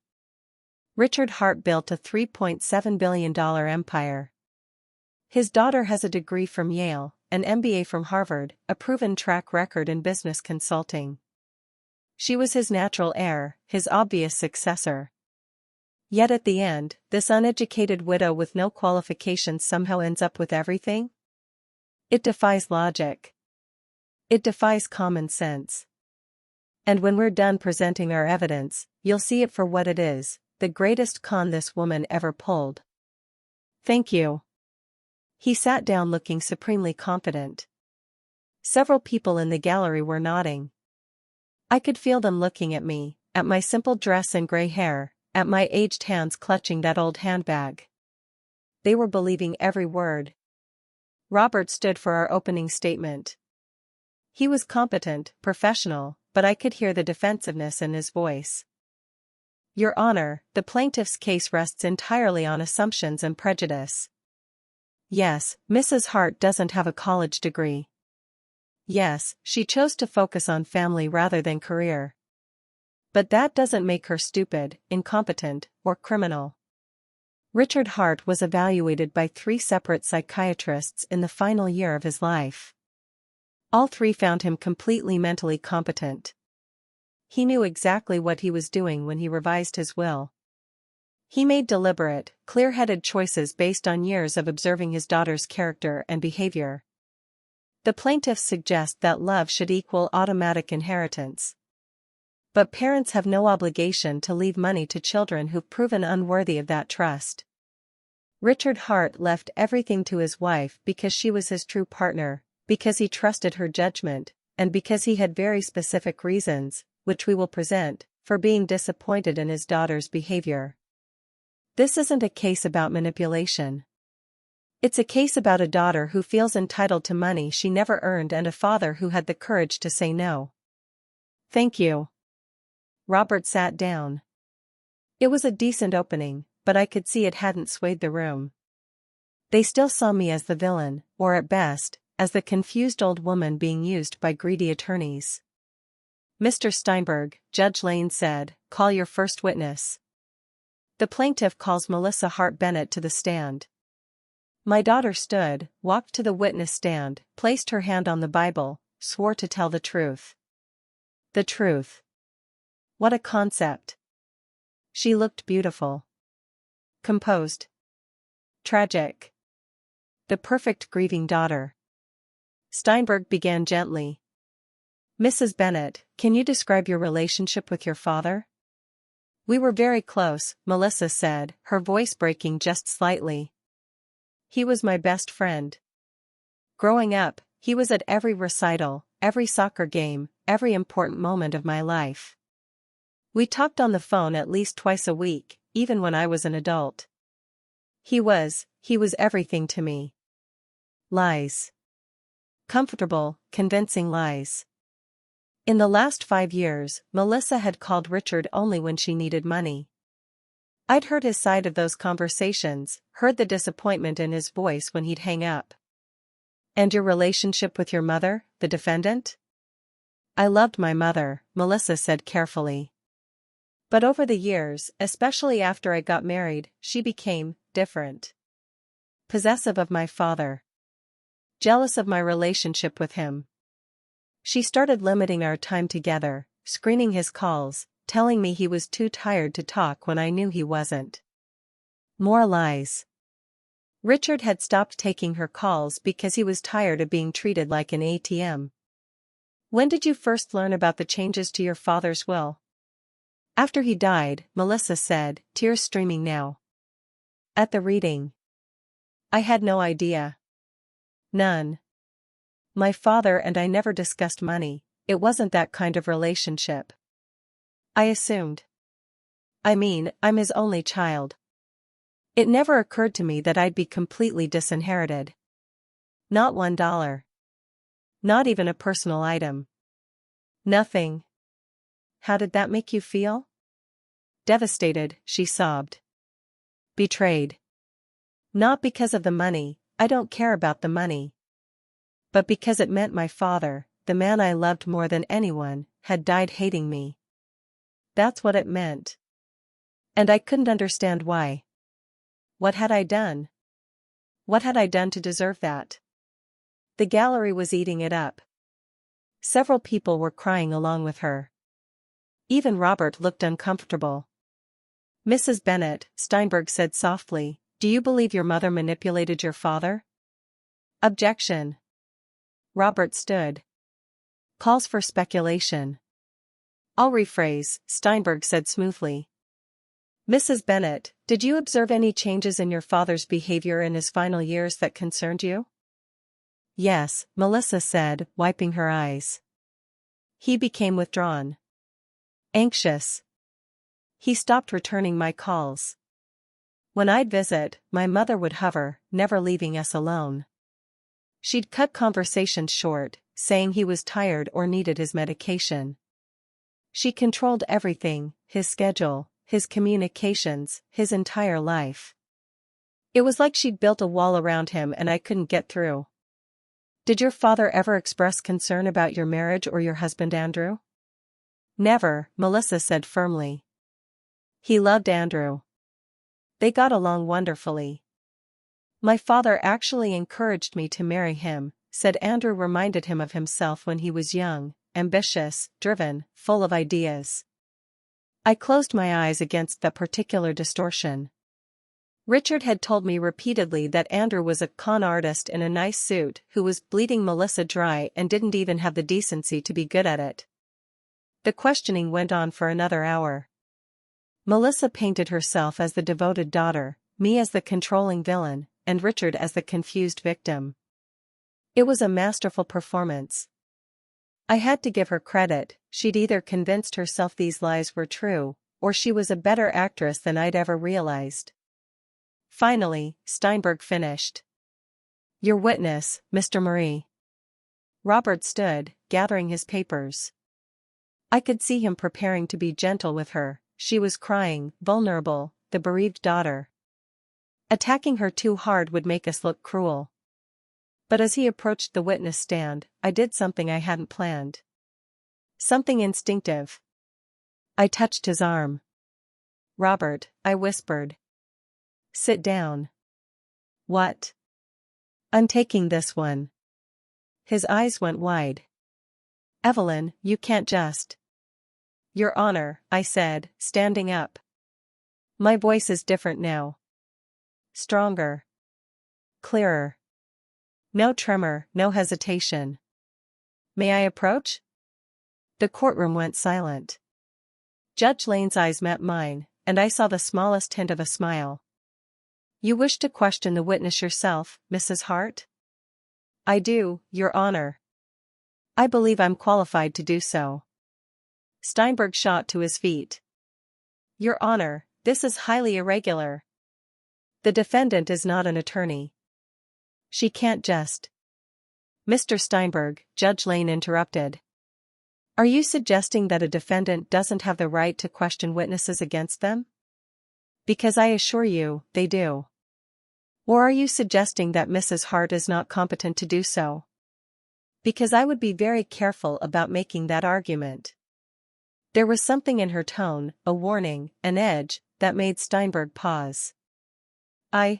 Richard Hart built a $3.7 billion empire. His daughter has a degree from Yale, an MBA from Harvard, a proven track record in business consulting. She was his natural heir, his obvious successor. Yet at the end, this uneducated widow with no qualifications somehow ends up with everything? It defies logic. It defies common sense. And when we're done presenting our evidence, you'll see it for what it is, the greatest con this woman ever pulled. Thank you. He sat down looking supremely confident. Several people in the gallery were nodding. I could feel them looking at me, at my simple dress and gray hair, at my aged hands clutching that old handbag. They were believing every word. Robert stood for our opening statement. He was competent, professional, but I could hear the defensiveness in his voice. Your Honor, the plaintiff's case rests entirely on assumptions and prejudice. Yes, Mrs. Hart doesn't have a college degree. Yes, she chose to focus on family rather than career. But that doesn't make her stupid, incompetent, or criminal. Richard Hart was evaluated by 3 separate psychiatrists in the final year of his life. All 3 found him completely mentally competent. He knew exactly what he was doing when he revised his will. He made deliberate, clear-headed choices based on years of observing his daughter's character and behavior. The plaintiffs suggest that love should equal automatic inheritance. But parents have no obligation to leave money to children who've proven unworthy of that trust. Richard Hart left everything to his wife because she was his true partner, because he trusted her judgment, and because he had very specific reasons, which we will present, for being disappointed in his daughter's behavior. This isn't a case about manipulation. It's a case about a daughter who feels entitled to money she never earned and a father who had the courage to say no. Thank you. Robert sat down. It was a decent opening, but I could see it hadn't swayed the room. They still saw me as the villain, or at best, as the confused old woman being used by greedy attorneys. Mr. Steinberg, Judge Lane said, call your first witness. The plaintiff calls Melissa Hart Bennett to the stand. My daughter stood, walked to the witness stand, placed her hand on the Bible, swore to tell the truth. The truth. What a concept. She looked beautiful. Composed. Tragic. The perfect grieving daughter. Steinberg began gently. Mrs. Bennett, can you describe your relationship with your father? We were very close, Melissa said, her voice breaking just slightly. He was my best friend. Growing up, he was at every recital, every soccer game, every important moment of my life. We talked on the phone at least twice a week, even when I was an adult. He was everything to me. Lies. Comfortable, convincing lies. In the last 5 years, Melissa had called Richard only when she needed money. I'd heard his side of those conversations, heard the disappointment in his voice when he'd hang up. And your relationship with your mother, the defendant? I loved my mother, Melissa said carefully. But over the years, especially after I got married, she became different. Possessive of my father. Jealous of my relationship with him. She started limiting our time together, screening his calls, telling me he was too tired to talk when I knew he wasn't. More lies. Richard had stopped taking her calls because he was tired of being treated like an ATM. When did you first learn about the changes to your father's will? After he died, Melissa said, tears streaming now. At the reading. I had no idea. None. My father and I never discussed money, it wasn't that kind of relationship. I assumed. I'm his only child. It never occurred to me that I'd be completely disinherited. Not $1. Not even a personal item. Nothing. How did that make you feel? Devastated, she sobbed. Betrayed. Not because of the money, I don't care about the money. But because it meant my father, the man I loved more than anyone, had died hating me. That's what it meant. And I couldn't understand why. What had I done? What had I done to deserve that? The gallery was eating it up. Several people were crying along with her. Even Robert looked uncomfortable. Mrs. Bennett, Steinberg said softly, do you believe your mother manipulated your father? Objection. Robert stood. Calls for speculation. I'll rephrase, Steinberg said smoothly. Mrs. Bennett, did you observe any changes in your father's behavior in his final years that concerned you? Yes, Melissa said, wiping her eyes. He became withdrawn. Anxious. He stopped returning my calls. When I'd visit, my mother would hover, never leaving us alone. She'd cut conversations short, saying he was tired or needed his medication. She controlled everything, his schedule, his communications, his entire life. It was like she'd built a wall around him and I couldn't get through. Did your father ever express concern about your marriage or your husband Andrew? Never, Melissa said firmly. He loved Andrew. They got along wonderfully. My father actually encouraged me to marry him, said Andrew reminded him of himself when he was young, ambitious, driven, full of ideas. I closed my eyes against that particular distortion. Richard had told me repeatedly that Andrew was a con artist in a nice suit who was bleeding Melissa dry and didn't even have the decency to be good at it. The questioning went on for another hour. Melissa painted herself as the devoted daughter, me as the controlling villain, and Richard as the confused victim. It was a masterful performance. I had to give her credit, she'd either convinced herself these lies were true, or she was a better actress than I'd ever realized. Finally, Steinberg finished. "Your witness, Mr. Marie." Robert stood, gathering his papers. I could see him preparing to be gentle with her. She was crying, vulnerable, the bereaved daughter. Attacking her too hard would make us look cruel. But as he approached the witness stand, I did something I hadn't planned. Something instinctive. I touched his arm. "Robert," I whispered. "Sit down." "What?" "I'm taking this one." His eyes went wide. "Evelyn, you can't just—" "Your Honor," I said, standing up. My voice is different now. Stronger. Clearer. No tremor, no hesitation. "May I approach?" The courtroom went silent. Judge Lane's eyes met mine, and I saw the smallest hint of a smile. "You wish to question the witness yourself, Mrs. Hart?" "I do, Your Honor. I believe I'm qualified to do so." Steinberg shot to his feet. "Your Honor, this is highly irregular. The defendant is not an attorney. She can't just—" "Mr. Steinberg," Judge Lane interrupted. "Are you suggesting that a defendant doesn't have the right to question witnesses against them? Because I assure you, they do. Or are you suggesting that Mrs. Hart is not competent to do so? Because I would be very careful about making that argument." There was something in her tone, a warning, an edge, that made Steinberg pause.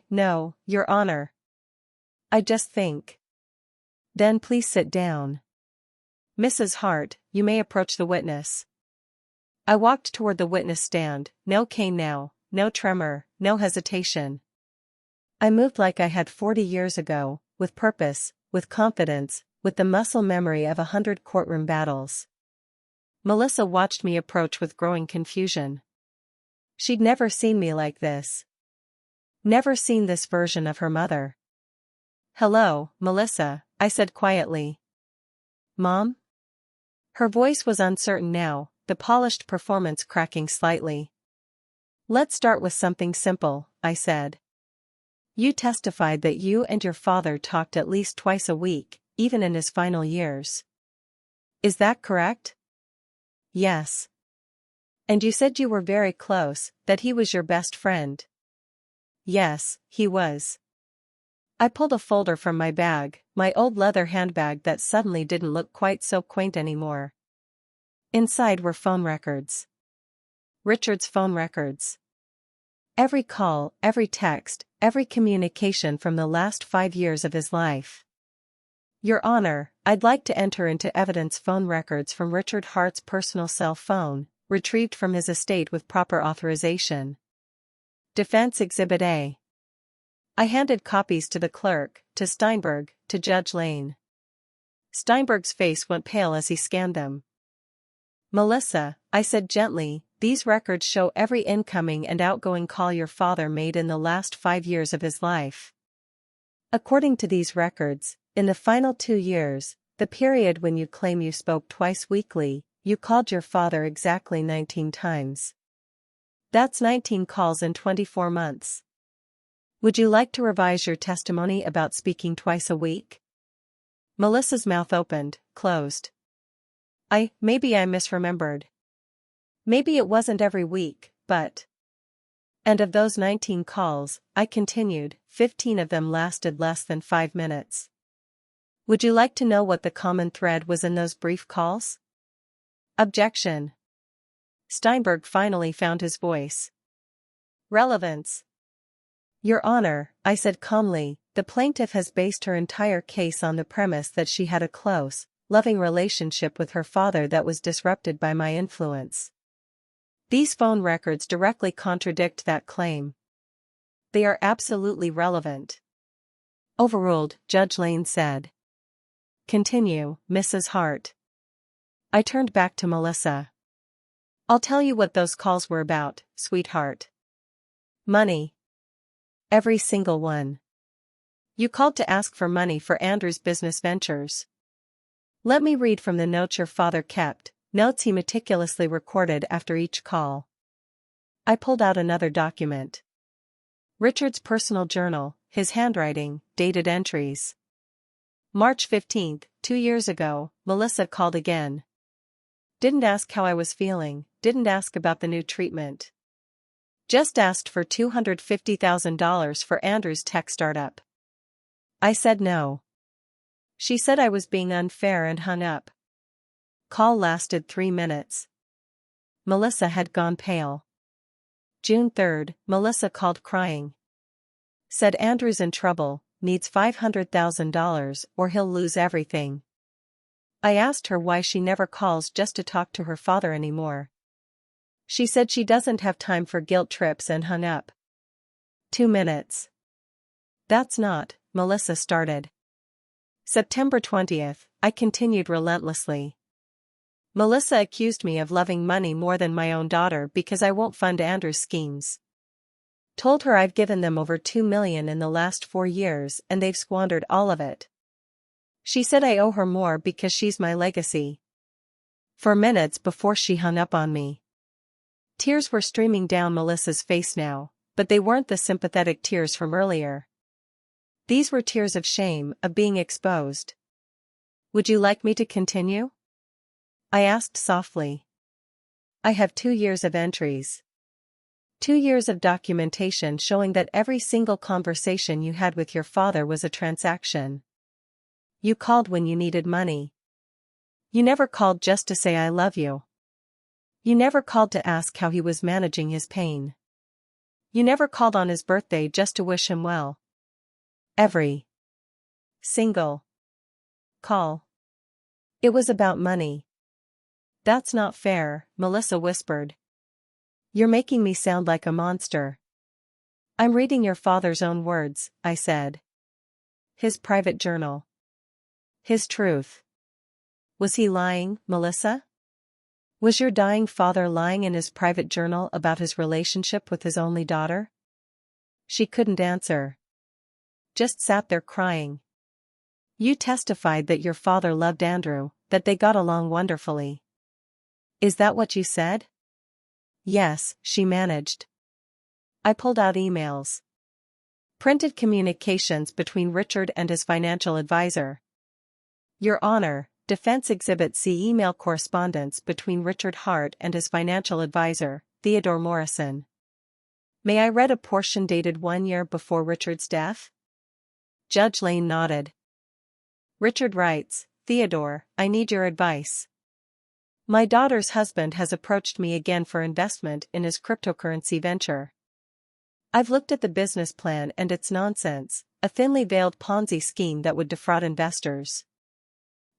"No, Your Honor. I just think." "Then please sit down. Mrs. Hart, you may approach the witness." I walked toward the witness stand, no cane now, no tremor, no hesitation. I moved like I had 40 years ago, with purpose, with confidence, with the muscle memory of 100 courtroom battles. Melissa watched me approach with growing confusion. She'd never seen me like this. Never seen this version of her mother. "Hello, Melissa," I said quietly. "Mom?" Her voice was uncertain now, the polished performance cracking slightly. "Let's start with something simple," I said. "You testified that you and your father talked at least twice a week, even in his final years. Is that correct?" "Yes." "And you said you were very close, that he was your best friend." "Yes, he was." I pulled a folder from my bag, my old leather handbag that suddenly didn't look quite so quaint anymore. Inside were phone records. Richard's phone records. Every call, every text, every communication from the last 5 years of his life. "Your Honor, I'd like to enter into evidence phone records from Richard Hart's personal cell phone, retrieved from his estate with proper authorization. Defense Exhibit A." I handed copies to the clerk, to Steinberg, to Judge Lane. Steinberg's face went pale as he scanned them. "Melissa," I said gently, "these records show every incoming and outgoing call your father made in the last 5 years of his life. According to these records, in the final 2 years, the period when you claim you spoke twice weekly, you called your father exactly 19 times. That's 19 calls in 24 months. Would you like to revise your testimony about speaking twice a week?" Melissa's mouth opened, closed. Maybe I misremembered. Maybe it wasn't every week, but... And of those 19 calls, I continued, 15 of them lasted less than 5 minutes. Would you like to know what the common thread was in those brief calls? Objection. Steinberg finally found his voice. Relevance. "Your Honor," I said calmly, "the plaintiff has based her entire case on the premise that she had a close, loving relationship with her father that was disrupted by my influence. These phone records directly contradict that claim. They are absolutely relevant." "Overruled," Judge Lane said. "Continue, Mrs. Hart." I turned back to Melissa. "I'll tell you what those calls were about, sweetheart. Money. Every single one. You called to ask for money for Andrew's business ventures. Let me read from the notes your father kept, notes he meticulously recorded after each call. I pulled out another document. Richard's personal journal, his handwriting, dated entries. March 15th, 2 years ago, Melissa called again. Didn't ask how I was feeling, didn't ask about the new treatment. Just asked for $250,000 for Andrew's tech startup. I said no. She said I was being unfair and hung up. Call lasted 3 minutes. Melissa had gone pale. June 3rd, Melissa called crying. Said Andrew's in trouble, needs $500,000 or he'll lose everything. I asked her why she never calls just to talk to her father anymore. She said she doesn't have time for guilt trips and hung up. 2 minutes. That's not, Melissa started. September 20th, I continued relentlessly. Melissa accused me of loving money more than my own daughter because I won't fund Andrew's schemes. Told her I've given them over $2 million in the last 4 years and they've squandered all of it. She said I owe her more because she's my legacy. For minutes before she hung up on me. Tears were streaming down Melissa's face now, but they weren't the sympathetic tears from earlier. These were tears of shame, of being exposed. Would you like me to continue? I asked softly. I have 2 years of entries. 2 years of documentation showing that every single conversation you had with your father was a transaction. You called when you needed money. You never called just to say I love you. You never called to ask how he was managing his pain. You never called on his birthday just to wish him well. Every single call. It was about money. That's not fair, Melissa whispered. You're making me sound like a monster. I'm reading your father's own words, I said. His private journal. His truth. Was he lying, Melissa? Was your dying father lying in his private journal about his relationship with his only daughter? She couldn't answer. Just sat there crying. You testified that your father loved Andrew, that they got along wonderfully. Is that what you said? Yes, she managed. I pulled out emails. Printed communications between Richard and his financial advisor. Your Honor, Defense Exhibit C email correspondence between Richard Hart and his financial advisor, Theodore Morrison. May I read a portion dated 1 year before Richard's death? Judge Lane nodded. Richard writes, Theodore, I need your advice. My daughter's husband has approached me again for investment in his cryptocurrency venture. I've looked at the business plan and it's nonsense, a thinly veiled Ponzi scheme that would defraud investors.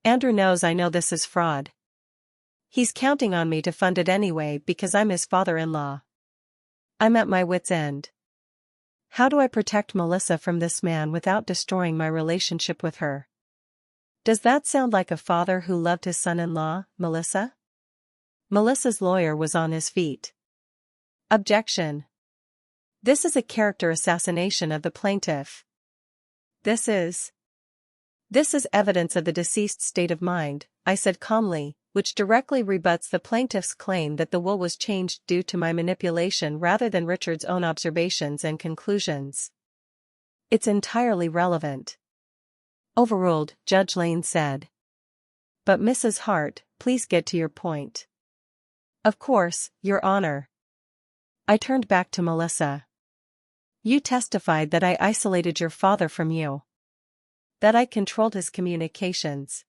Andrew knows I know this is fraud. He's counting on me to fund it anyway because I'm his father-in-law. I'm at my wit's end. How do I protect Melissa from this man without destroying my relationship with her? Does that sound like a father who loved his son-in-law, Melissa? Melissa's lawyer was on his feet. Objection. This is a character assassination of the plaintiff. This is evidence of the deceased's state of mind, I said calmly, which directly rebuts the plaintiff's claim that the will was changed due to my manipulation rather than Richard's own observations and conclusions. It's entirely relevant. Overruled, Judge Lane said. But Mrs. Hart, please get to your point. Of course, Your Honor. I turned back to Melissa. You testified that I isolated your father from you. That I controlled his communications.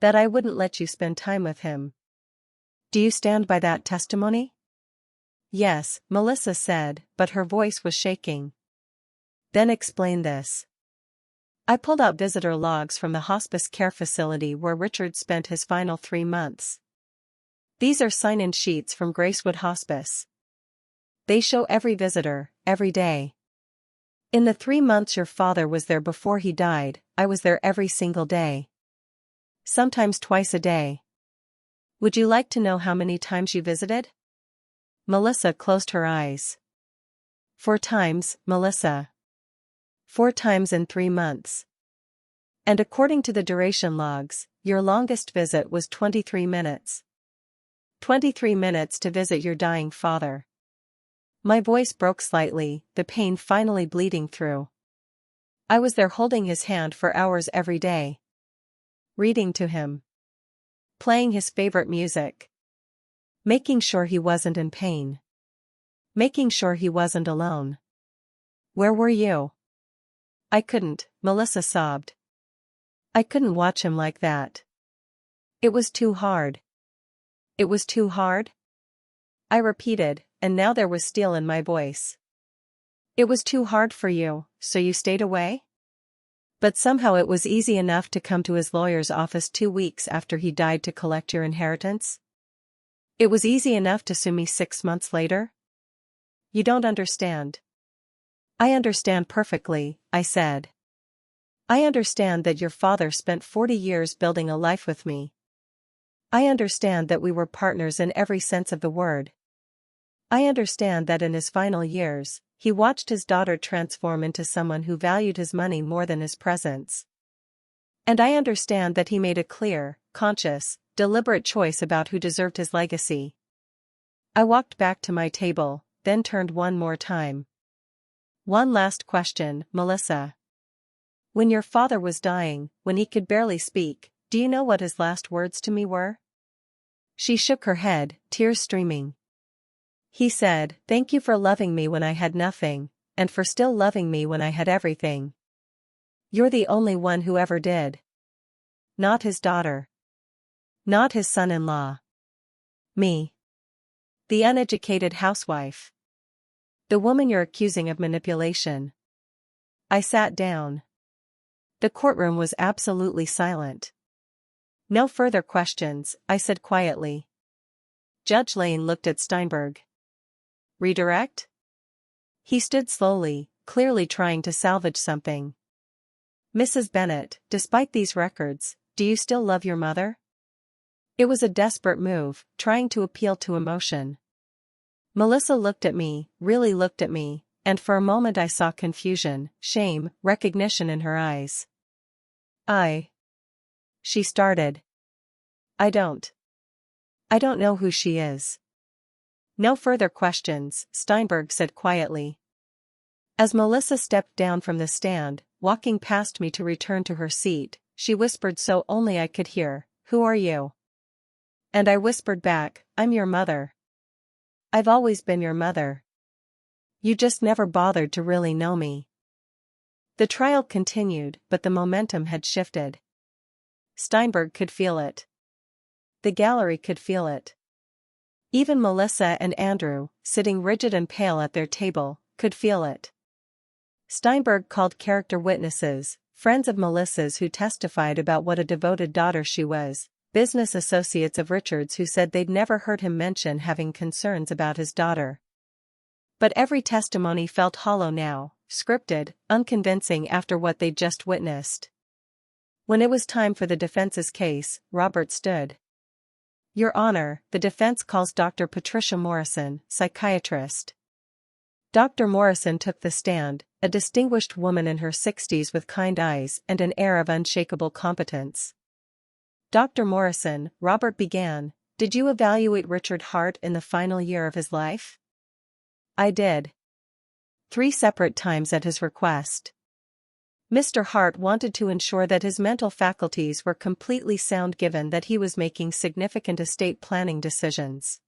That I wouldn't let you spend time with him. Do you stand by that testimony? Yes, Melissa said, but her voice was shaking. Then explain this. I pulled out visitor logs from the hospice care facility where Richard spent his final 3 months. These are sign-in sheets from Gracewood Hospice. They show every visitor, every day. In the 3 months your father was there before he died, I was there every single day. Sometimes twice a day. Would you like to know how many times you visited? Melissa closed her eyes. 4 times, Melissa. 4 times in 3 months. And according to the duration logs, Your longest visit was 23 minutes. 23 minutes to visit your dying father. My voice broke slightly, the pain finally bleeding through. I was there holding his hand for hours every day. Reading to him. Playing his favorite music. Making sure he wasn't in pain. Making sure he wasn't alone. Where were you? I couldn't, Melissa sobbed. I couldn't watch him like that. It was too hard. It was too hard? I repeated, and now there was steel in my voice. It was too hard for you, so you stayed away? But somehow it was easy enough to come to his lawyer's office 2 weeks after he died to collect your inheritance? It was easy enough to sue me 6 months later? You don't understand. I understand perfectly, I said. I understand that your father spent 40 years building a life with me. I understand that we were partners in every sense of the word. I understand that in his final years, he watched his daughter transform into someone who valued his money more than his presence. And I understand that he made a clear, conscious, deliberate choice about who deserved his legacy. I walked back to my table, then turned one more time. One last question, Melissa. When your father was dying, when he could barely speak, do you know what his last words to me were? She shook her head, tears streaming. He said, "Thank you for loving me when I had nothing, and for still loving me when I had everything. You're the only one who ever did." Not his daughter. Not his son-in-law. Me. The uneducated housewife. The woman you're accusing of manipulation. I sat down. The courtroom was absolutely silent. No further questions, I said quietly. Judge Lane looked at Steinberg. Redirect? He stood slowly, clearly trying to salvage something. Mrs. Bennet, despite these records, do you still love your mother? It was a desperate move, trying to appeal to emotion. Melissa looked at me, really looked at me, and for a moment I saw confusion, shame, recognition in her eyes. She started. I don't know who she is. No further questions, Steinberg said quietly. As Melissa stepped down from the stand, walking past me to return to her seat, she whispered so only I could hear, "Who are you?" And I whispered back, "I'm your mother. I've always been your mother. You just never bothered to really know me." The trial continued, but the momentum had shifted. Steinberg could feel it. The gallery could feel it. Even Melissa and Andrew, sitting rigid and pale at their table, could feel it. Steinberg called character witnesses, friends of Melissa's who testified about what a devoted daughter she was, business associates of Richard's who said they'd never heard him mention having concerns about his daughter. But every testimony felt hollow now, scripted, unconvincing after what they'd just witnessed. When it was time for the defense's case, Robert stood. "Your Honor, the defense calls Dr. Patricia Morrison, psychiatrist." Dr. Morrison took the stand, a distinguished woman in her 60s with kind eyes and an air of unshakable competence. "Dr. Morrison," Robert began, "did you evaluate Richard Hart in the final year of his life?" "I did. 3 separate times at his request. Mr. Hart wanted to ensure that his mental faculties were completely sound given that he was making significant estate planning decisions."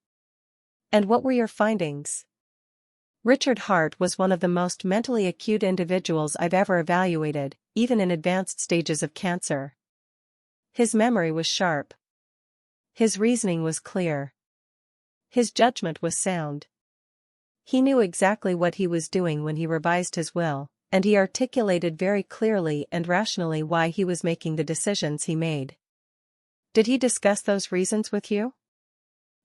"And what were your findings?" "Richard Hart was one of the most mentally acute individuals I've ever evaluated, even in advanced stages of cancer. His memory was sharp. His reasoning was clear. His judgment was sound. He knew exactly what he was doing when he revised his will, and he articulated very clearly and rationally why he was making the decisions he made." "Did he discuss those reasons with you?"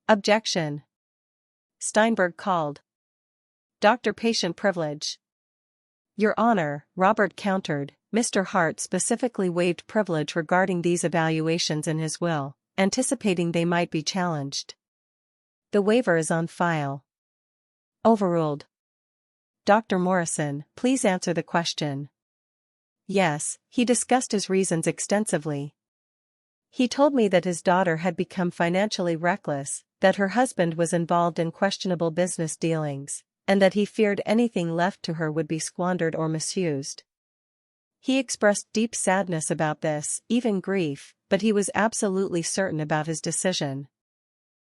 "Objection," Steinberg called. "Doctor-patient privilege." "Your Honor," Robert countered, "Mr. Hart specifically waived privilege regarding these evaluations in his will, anticipating they might be challenged. The waiver is on file." Overruled. "Dr. Morrison, please answer the question." "Yes, he discussed his reasons extensively." He told me that his daughter had become financially reckless, that her husband was involved in questionable business dealings, and that he feared anything left to her would be squandered or misused. He expressed deep sadness about this, even grief, but he was absolutely certain about his decision.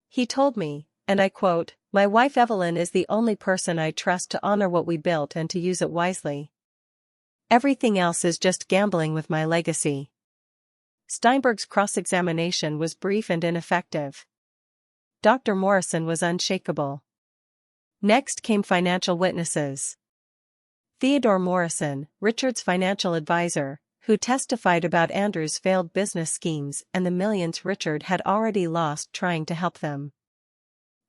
He told me, and I quote, "My wife Evelyn is the only person I trust to honor what we built and to use it wisely. Everything else is just gambling with my legacy." Steinberg's cross-examination was brief and ineffective. Dr. Morrison was unshakable. Next came financial witnesses. Theodore Morrison, Richard's financial advisor, who testified about Andrew's failed business schemes and the millions Richard had already lost trying to help them.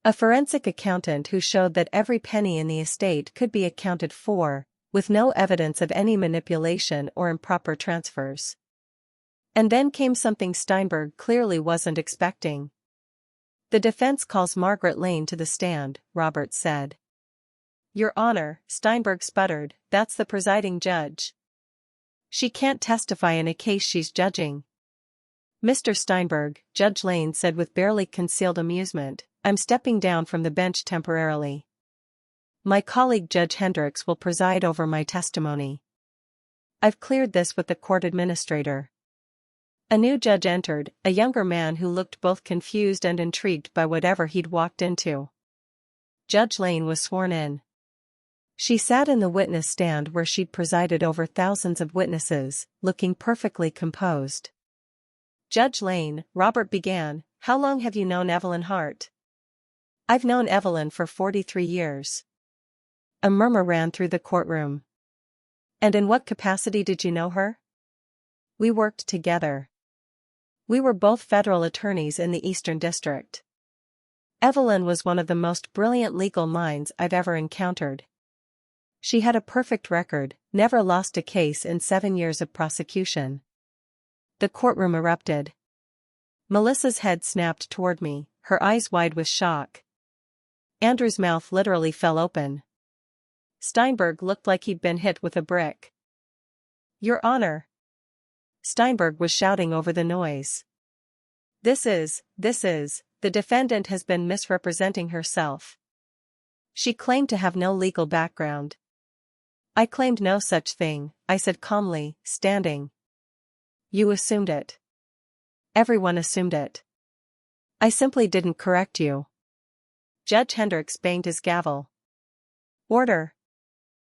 A forensic accountant who showed that every penny in the estate could be accounted for, with no evidence of any manipulation or improper transfers. And then came something Steinberg clearly wasn't expecting. "The defense calls Margaret Lane to the stand," Roberts said. "Your Honor," Steinberg sputtered, "that's the presiding judge. She can't testify in a case she's judging." "Mr. Steinberg," Judge Lane said with barely concealed amusement, "I'm stepping down from the bench temporarily. My colleague Judge Hendricks will preside over my testimony. I've cleared this with the court administrator." A new judge entered, a younger man who looked both confused and intrigued by whatever he'd walked into. Judge Lane was sworn in. She sat in the witness stand where she'd presided over thousands of witnesses, looking perfectly composed. "Judge Lane," Robert began, "how long have you known Evelyn Hart?" "I've known Evelyn for 43 years. A murmur ran through the courtroom. "And in what capacity did you know her?" "We worked together. We were both federal attorneys in the Eastern District. Evelyn was one of the most brilliant legal minds I've ever encountered. She had a perfect record, never lost a case in 7 years of prosecution." The courtroom erupted. Melissa's head snapped toward me, her eyes wide with shock. Andrew's mouth literally fell open. Steinberg looked like he'd been hit with a brick. "Your Honor!" Steinberg was shouting over the noise. This is, the defendant has been misrepresenting herself. She claimed to have no legal background." "I claimed no such thing," I said calmly, standing. "You assumed it. Everyone assumed it. I simply didn't correct you." Judge Hendricks banged his gavel. "Order!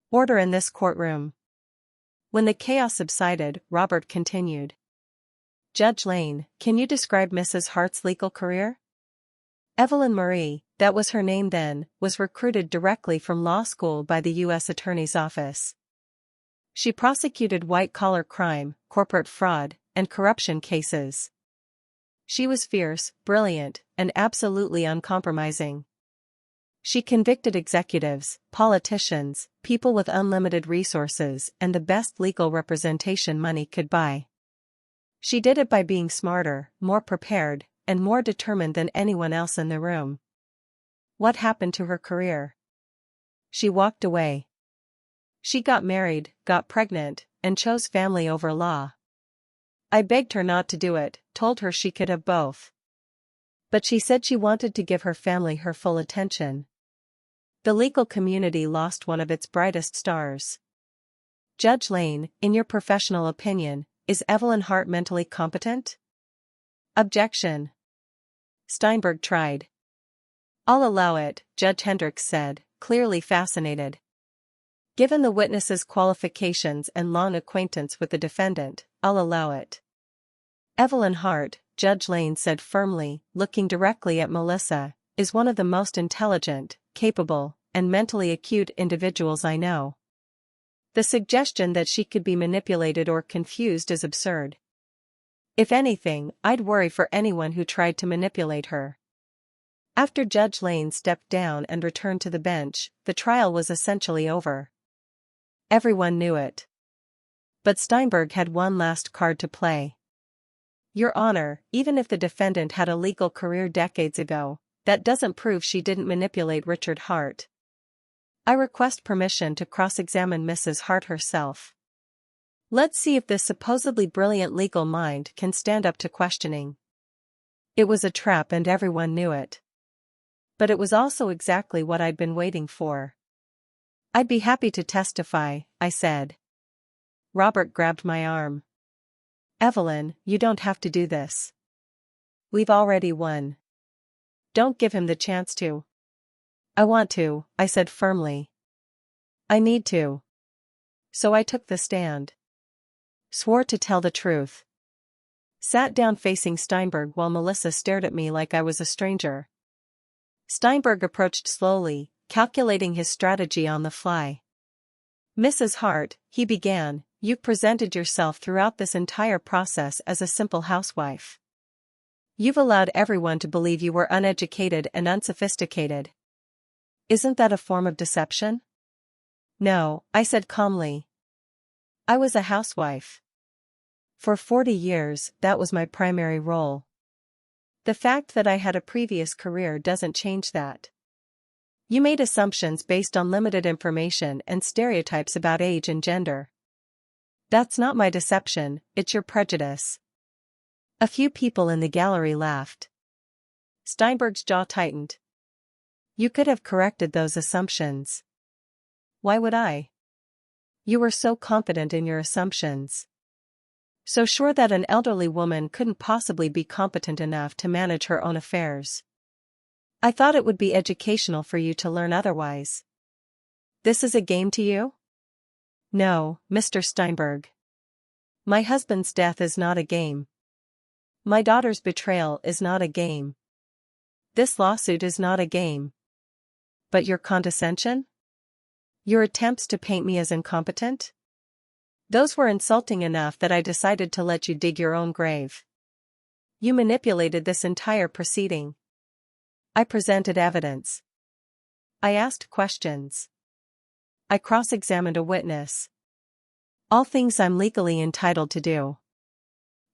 Order in this courtroom." When the chaos subsided, Robert continued. "Judge Lane, can you describe Mrs. Hart's legal career?" "Evelyn Marie, that was her name then, was recruited directly from law school by the U.S. Attorney's Office. She prosecuted white-collar crime, corporate fraud, and corruption cases. She was fierce, brilliant, and absolutely uncompromising. She convicted executives, politicians, people with unlimited resources and the best legal representation money could buy. She did it by being smarter, more prepared, and more determined than anyone else in the room." "What happened to her career?" "She walked away. She got married, got pregnant, and chose family over law. I begged her not to do it, told her she could have both. But she said she wanted to give her family her full attention. The legal community lost one of its brightest stars." "Judge Lane, in your professional opinion, is Evelyn Hart mentally competent?" "Objection." Steinberg tried. "I'll allow it," Judge Hendricks said, clearly fascinated. "Given the witness's qualifications and long acquaintance with the defendant, I'll allow it." "Evelyn Hart," Judge Lane said firmly, looking directly at Melissa, "is one of the most intelligent, capable, and mentally acute individuals I know. The suggestion that she could be manipulated or confused is absurd. If anything, I'd worry for anyone who tried to manipulate her." After Judge Lane stepped down and returned to the bench, the trial was essentially over. Everyone knew it. But Steinberg had one last card to play. "Your Honor, even if the defendant had a legal career decades ago, that doesn't prove she didn't manipulate Richard Hart. I request permission to cross-examine Mrs. Hart herself." Let's see if this supposedly brilliant legal mind can stand up to questioning. It was a trap and everyone knew it. But it was also exactly what I'd been waiting for. I'd be happy to testify, I said. Robert grabbed my arm. Evelyn, you don't have to do this. We've already won. Don't give him the chance to. I want to, I said firmly. I need to. So I took the stand. Swore to tell the truth. Sat down facing Steinberg while Melissa stared at me like I was a stranger. Steinberg approached slowly, calculating his strategy on the fly. Mrs. Hart, he began, you've presented yourself throughout this entire process as a simple housewife. You've allowed everyone to believe you were uneducated and unsophisticated. Isn't that a form of deception? No, I said calmly. I was a housewife. For 40 years, that was my primary role. The fact that I had a previous career doesn't change that. You made assumptions based on limited information and stereotypes about age and gender. That's not my deception, it's your prejudice. A few people in the gallery laughed. Steinberg's jaw tightened. You could have corrected those assumptions. Why would I? You were so confident in your assumptions. So sure that an elderly woman couldn't possibly be competent enough to manage her own affairs. I thought it would be educational for you to learn otherwise. This is a game to you? No, Mr. Steinberg. My husband's death is not a game. My daughter's betrayal is not a game. This lawsuit is not a game. But your condescension? Your attempts to paint me as incompetent? Those were insulting enough that I decided to let you dig your own grave. You manipulated this entire proceeding. I presented evidence. I asked questions. I cross-examined a witness. All things I'm legally entitled to do.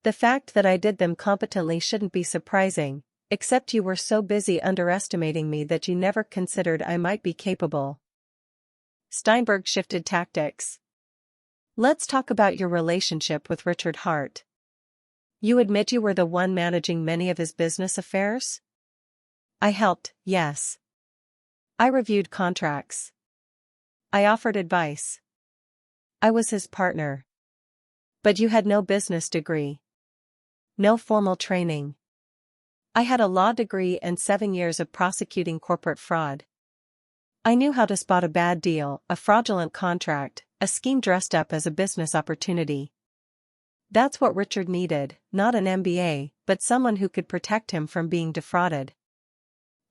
The fact that I did them competently shouldn't be surprising, except you were so busy underestimating me that you never considered I might be capable. Steinberg shifted tactics. Let's talk about your relationship with Richard Hart. You admit you were the one managing many of his business affairs? I helped, yes. I reviewed contracts. I offered advice. I was his partner. But you had no business degree. No formal training. I had a law degree and 7 years of prosecuting corporate fraud. I knew how to spot a bad deal, a fraudulent contract, a scheme dressed up as a business opportunity. That's what Richard needed, not an MBA, but someone who could protect him from being defrauded.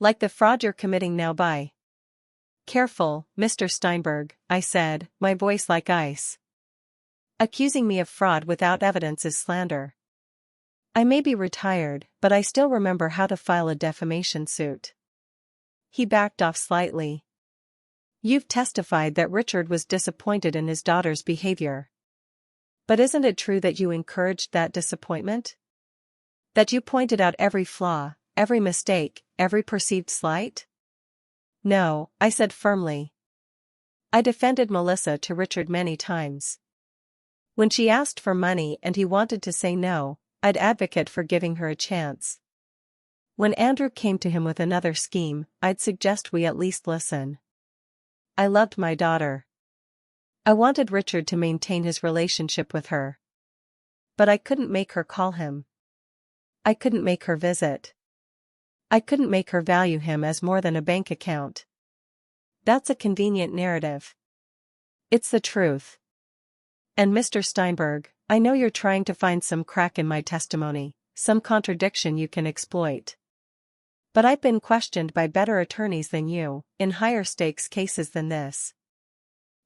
Like the fraud you're committing now by. Careful, Mr. Steinberg, I said, my voice like ice. Accusing me of fraud without evidence is slander. I may be retired, but I still remember how to file a defamation suit. He backed off slightly. You've testified that Richard was disappointed in his daughter's behavior. But isn't it true that you encouraged that disappointment? That you pointed out every flaw, every mistake, every perceived slight? No, I said firmly. I defended Melissa to Richard many times. When she asked for money and he wanted to say no, I'd advocate for giving her a chance. When Andrew came to him with another scheme, I'd suggest we at least listen. I loved my daughter. I wanted Richard to maintain his relationship with her. But I couldn't make her call him. I couldn't make her visit. I couldn't make her value him as more than a bank account. That's a convenient narrative. It's the truth. And Mr. Steinberg, I know you're trying to find some crack in my testimony, some contradiction you can exploit. But I've been questioned by better attorneys than you, in higher stakes cases than this.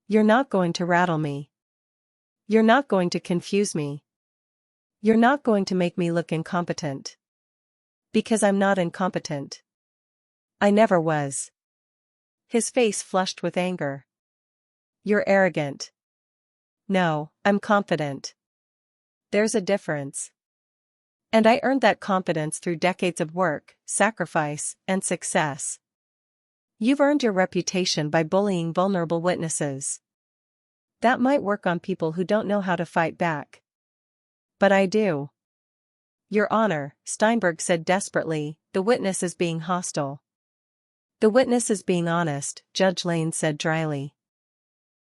You're not going to rattle me. You're not going to confuse me. You're not going to make me look incompetent. Because I'm not incompetent. I never was. His face flushed with anger. You're arrogant. No, I'm confident. There's a difference. And I earned that confidence through decades of work, sacrifice, and success. You've earned your reputation by bullying vulnerable witnesses. That might work on people who don't know how to fight back. But I do. Your Honor, Steinberg said desperately, the witness is being hostile. The witness is being honest, Judge Lane said dryly.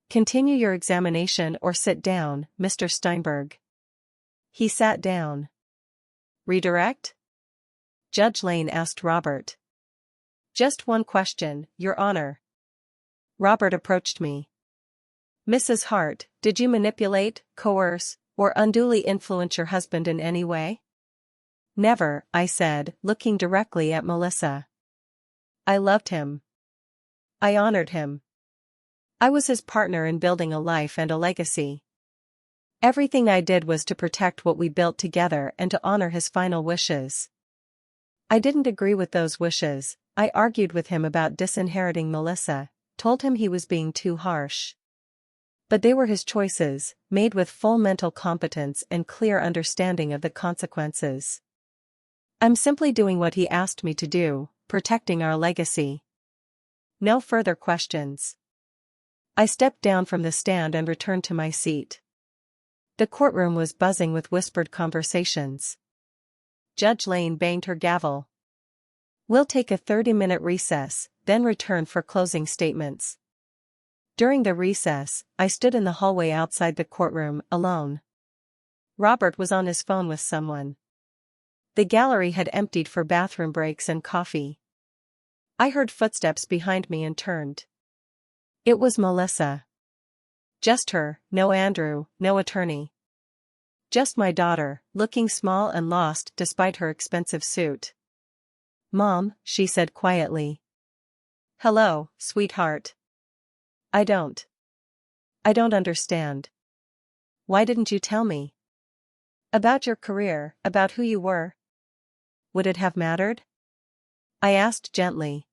Continue your examination or sit down, Mr. Steinberg. He sat down. Redirect? Judge Lane asked Robert. Just one question, Your Honor. Robert approached me. Mrs. Hart, did you manipulate, coerce, or unduly influence your husband in any way? Never, I said, looking directly at Melissa. I loved him. I honored him. I was his partner in building a life and a legacy. Everything I did was to protect what we built together and to honor his final wishes. I didn't agree with those wishes. I argued with him about disinheriting Melissa, told him he was being too harsh. But they were his choices, made with full mental competence and clear understanding of the consequences. I'm simply doing what he asked me to do, protecting our legacy. No further questions. I stepped down from the stand and returned to my seat. The courtroom was buzzing with whispered conversations. Judge Lane banged her gavel. We'll take a 30-minute recess, then return for closing statements. During the recess, I stood in the hallway outside the courtroom, alone. Robert was on his phone with someone. The gallery had emptied for bathroom breaks and coffee. I heard footsteps behind me and turned. It was Melissa. Just her, no Andrew, no attorney. Just my daughter, looking small and lost despite her expensive suit. Mom, she said quietly. Hello, sweetheart. I don't understand. Why didn't you tell me? About your career, about who you were? Would it have mattered? I asked gently.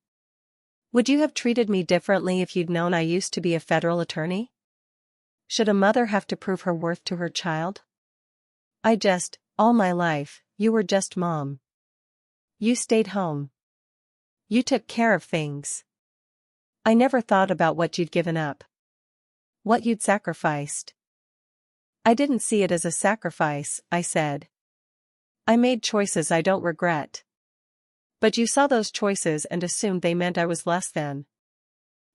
Would you have treated me differently if you'd known I used to be a federal attorney? Should a mother have to prove her worth to her child? All my life, you were just mom. You stayed home. You took care of things. I never thought about what you'd given up. What you'd sacrificed. I didn't see it as a sacrifice, I said. I made choices I don't regret. But you saw those choices and assumed they meant I was less than.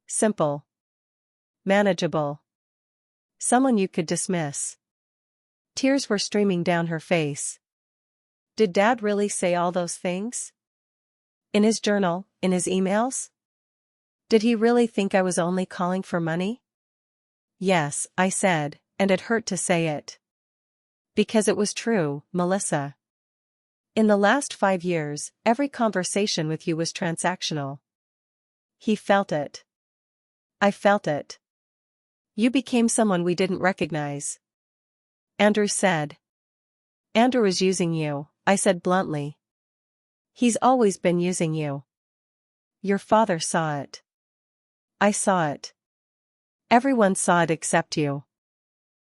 Simple. Manageable. Someone you could dismiss. Tears were streaming down her face. Did Dad really say all those things? In his journal, in his emails? Did he really think I was only calling for money? Yes, I said, and it hurt to say it. Because it was true, Melissa. In the last 5 years, every conversation with you was transactional. He felt it. I felt it. You became someone we didn't recognize. Andrew said. Andrew is using you, I said bluntly. He's always been using you. Your father saw it. I saw it. Everyone saw it except you.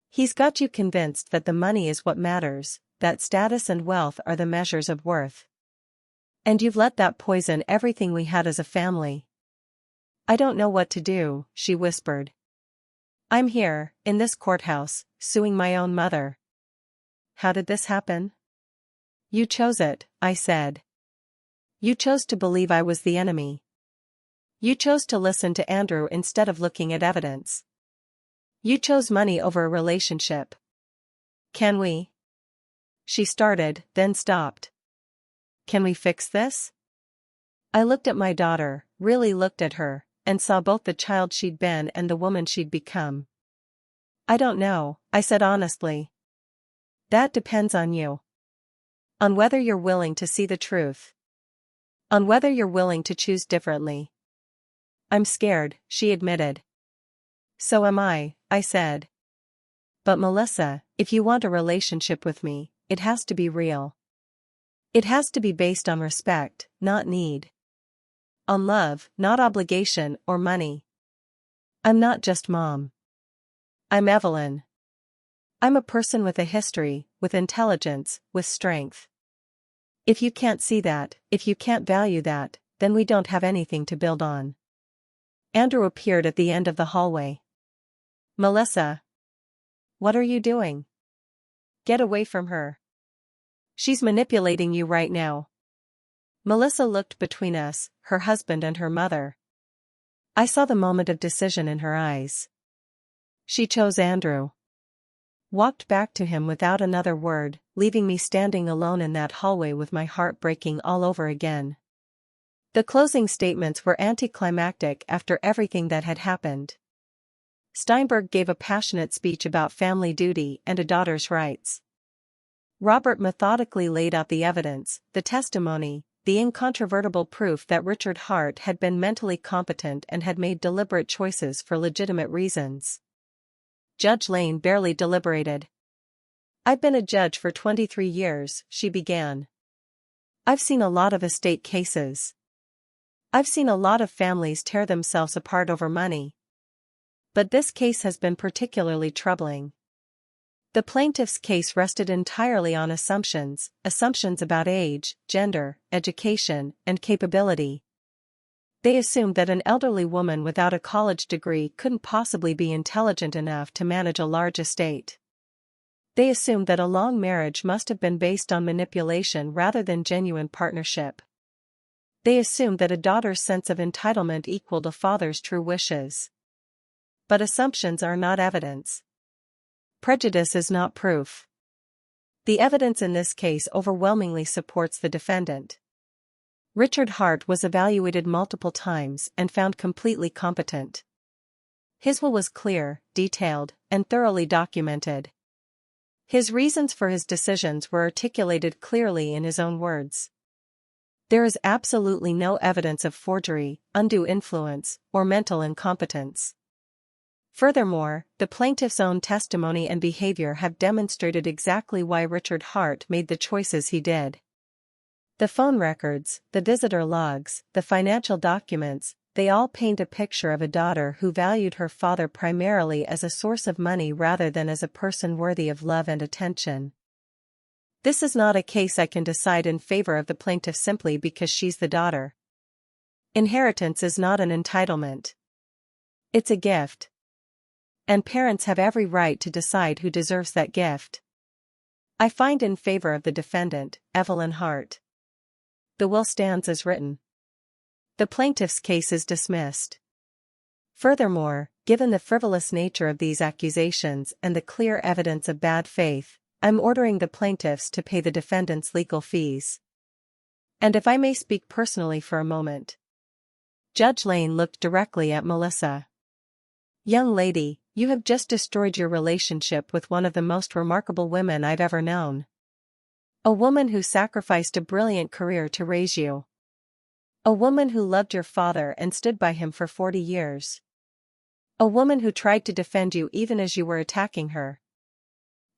He's got you convinced that the money is what matters, that status and wealth are the measures of worth. And you've let that poison everything we had as a family. I don't know what to do, she whispered. I'm here, in this courthouse, suing my own mother. How did this happen? You chose it, I said. You chose to believe I was the enemy. You chose to listen to Andrew instead of looking at evidence. You chose money over a relationship. Can we? She started, then stopped. Can we fix this? I looked at my daughter, really looked at her, and saw both the child she'd been and the woman she'd become. I don't know, I said honestly. That depends on you. On whether you're willing to see the truth. On whether you're willing to choose differently. I'm scared, she admitted. So am I said. But Melissa, if you want a relationship with me, it has to be real. It has to be based on respect, not need. On love, not obligation or money. I'm not just mom. I'm Evelyn. I'm a person with a history, with intelligence, with strength. If you can't see that, if you can't value that, then we don't have anything to build on. Andrew appeared at the end of the hallway. Melissa, What are you doing? Get away from her. She's manipulating you right now. Melissa looked between us, her husband and her mother. I saw the moment of decision in her eyes. She chose Andrew. Walked back to him without another word, leaving me standing alone in that hallway with my heart breaking all over again. The closing statements were anticlimactic after everything that had happened. Steinberg gave a passionate speech about family duty and a daughter's rights. Robert methodically laid out the evidence, the testimony, the incontrovertible proof that Richard Hart had been mentally competent and had made deliberate choices for legitimate reasons. Judge Lane barely deliberated. I've been a judge for 23 years, she began. I've seen a lot of estate cases. I've seen a lot of families tear themselves apart over money. But this case has been particularly troubling. The plaintiff's case rested entirely on assumptions about age, gender, education, and capability. They assumed that an elderly woman without a college degree couldn't possibly be intelligent enough to manage a large estate. They assumed that a long marriage must have been based on manipulation rather than genuine partnership. They assumed that a daughter's sense of entitlement equaled a father's true wishes. But assumptions are not evidence. Prejudice is not proof. The evidence in this case overwhelmingly supports the defendant. Richard Hart was evaluated multiple times and found completely competent. His will was clear, detailed, and thoroughly documented. His reasons for his decisions were articulated clearly in his own words. There is absolutely no evidence of forgery, undue influence, or mental incompetence. Furthermore, the plaintiff's own testimony and behavior have demonstrated exactly why Richard Hart made the choices he did. The phone records, the visitor logs, the financial documents, they all paint a picture of a daughter who valued her father primarily as a source of money rather than as a person worthy of love and attention. This is not a case I can decide in favor of the plaintiff simply because she's the daughter. Inheritance is not an entitlement. It's a gift. And parents have every right to decide who deserves that gift. I find in favor of the defendant, Evelyn Hart. The will stands as written. The plaintiff's case is dismissed. Furthermore, given the frivolous nature of these accusations and the clear evidence of bad faith, I'm ordering the plaintiffs to pay the defendant's legal fees. And if I may speak personally for a moment. Judge Lane looked directly at Melissa. Young lady, you have just destroyed your relationship with one of the most remarkable women I've ever known. A woman who sacrificed a brilliant career to raise you. A woman who loved your father and stood by him for 40 years. A woman who tried to defend you even as you were attacking her.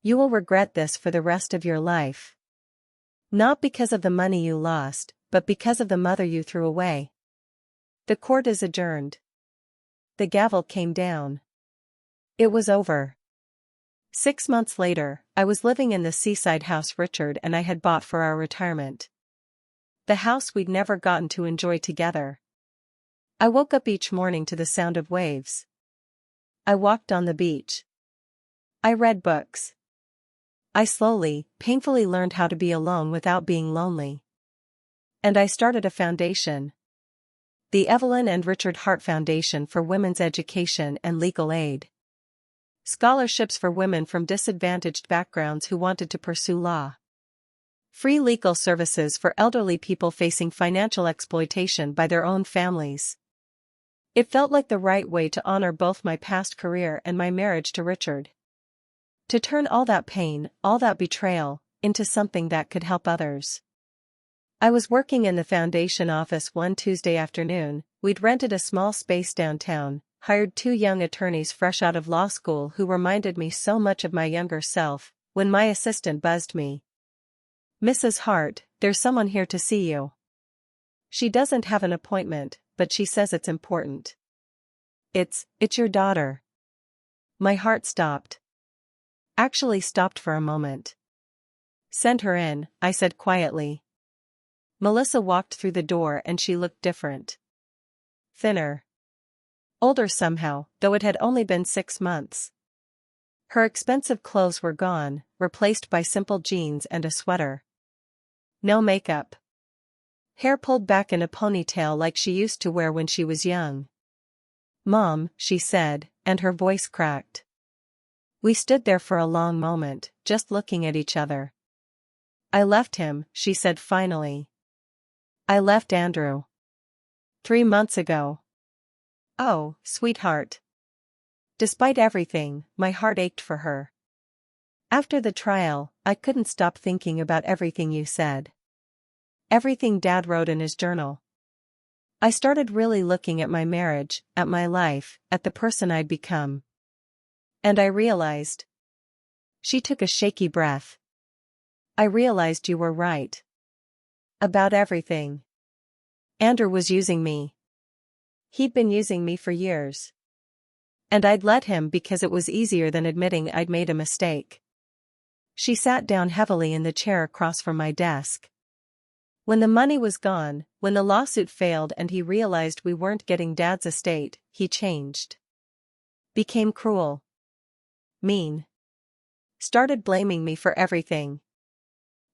You will regret this for the rest of your life. Not because of the money you lost, but because of the mother you threw away. The court is adjourned. The gavel came down. It was over. 6 months later, I was living in the seaside house Richard and I had bought for our retirement. The house we'd never gotten to enjoy together. I woke up each morning to the sound of waves. I walked on the beach. I read books. I slowly, painfully learned how to be alone without being lonely. And I started a foundation. The Evelyn and Richard Hart Foundation for Women's Education and Legal Aid. Scholarships for women from disadvantaged backgrounds who wanted to pursue law. Free legal services for elderly people facing financial exploitation by their own families. It felt like the right way to honor both my past career and my marriage to Richard. To turn all that pain, all that betrayal, into something that could help others. I was working in the foundation office one Tuesday afternoon. We'd rented a small space downtown, hired 2 young attorneys fresh out of law school who reminded me so much of my younger self, when my assistant buzzed me. Mrs. Hart, there's someone here to see you. She doesn't have an appointment, but she says it's important. It's your daughter. My heart stopped. Actually stopped for a moment. Send her in, I said quietly. Melissa walked through the door and she looked different. Thinner. Older somehow, though it had only been 6 months. Her expensive clothes were gone, replaced by simple jeans and a sweater. No makeup. Hair pulled back in a ponytail like she used to wear when she was young. "Mom," she said, and her voice cracked. We stood there for a long moment, just looking at each other. "I left him," she said finally. "I left Andrew. 3 months ago." "Oh, sweetheart." Despite everything, my heart ached for her. "After the trial, I couldn't stop thinking about everything you said. Everything Dad wrote in his journal. I started really looking at my marriage, at my life, at the person I'd become. And I realized." She took a shaky breath. "I realized you were right. About everything. Andrew was using me. He'd been using me for years. And I'd let him because it was easier than admitting I'd made a mistake." She sat down heavily in the chair across from my desk. "When the money was gone, when the lawsuit failed and he realized we weren't getting Dad's estate, he changed. Became cruel. Mean. Started blaming me for everything.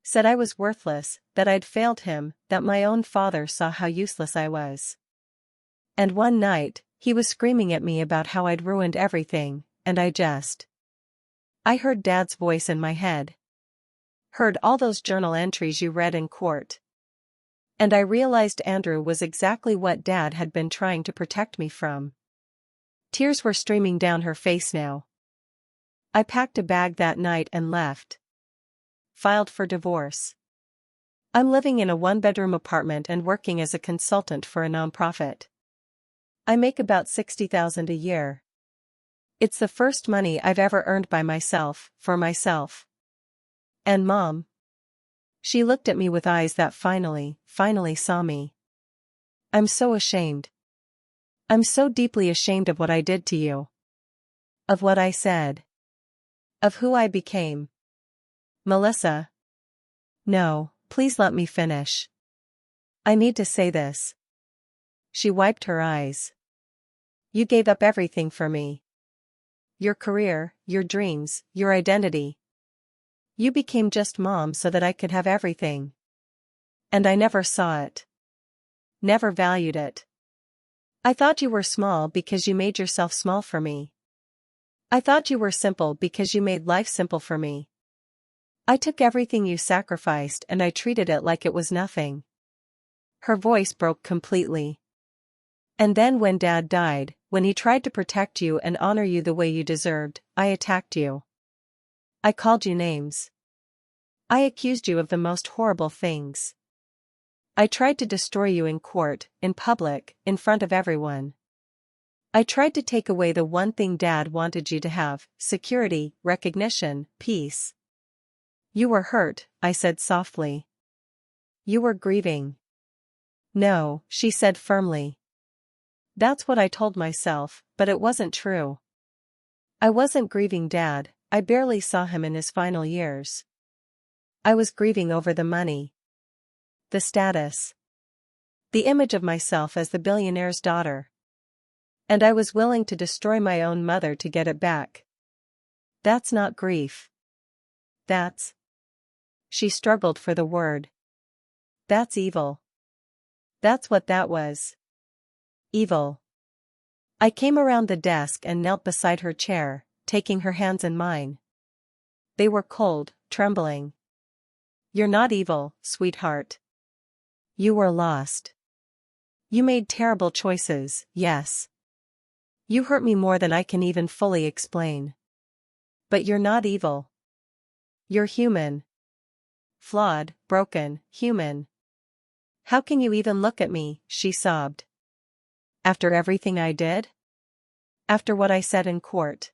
Said I was worthless, that I'd failed him, that my own father saw how useless I was. And one night, he was screaming at me about how I'd ruined everything, and I heard Dad's voice in my head. Heard all those journal entries you read in court. And I realized Andrew was exactly what Dad had been trying to protect me from." Tears were streaming down her face now. "I packed a bag that night and left. Filed for divorce. I'm living in a 1-bedroom apartment and working as a consultant for a nonprofit. I make about $60,000 a year. It's the first money I've ever earned by myself, for myself. And Mom." She looked at me with eyes that finally saw me. "I'm so ashamed. I'm so deeply ashamed of what I did to you. Of what I said. Of who I became. Melissa." "No, please let me finish. I need to say this." She wiped her eyes. "You gave up everything for me. Your career, your dreams, your identity. You became just Mom so that I could have everything. And I never saw it. Never valued it. I thought you were small because you made yourself small for me. I thought you were simple because you made life simple for me. I took everything you sacrificed and I treated it like it was nothing." Her voice broke completely. "And then when Dad died, when he tried to protect you and honor you the way you deserved, I attacked you. I called you names. I accused you of the most horrible things. I tried to destroy you in court, in public, in front of everyone. I tried to take away the one thing Dad wanted you to have: security, recognition, peace. You were hurt," I said softly. "You were grieving." "No," she said firmly. "That's what I told myself, but it wasn't true. I wasn't grieving Dad, I barely saw him in his final years. I was grieving over the money. The status. The image of myself as the billionaire's daughter. And I was willing to destroy my own mother to get it back. That's not grief. That's..." She struggled for the word. "That's evil. That's what that was. Evil." I came around the desk and knelt beside her chair, taking her hands in mine. They were cold, trembling. "You're not evil, sweetheart. You were lost. You made terrible choices, yes. You hurt me more than I can even fully explain. But you're not evil. You're human. Flawed, broken, human. How can you even look at me?" she sobbed. "After everything I did? After what I said in court?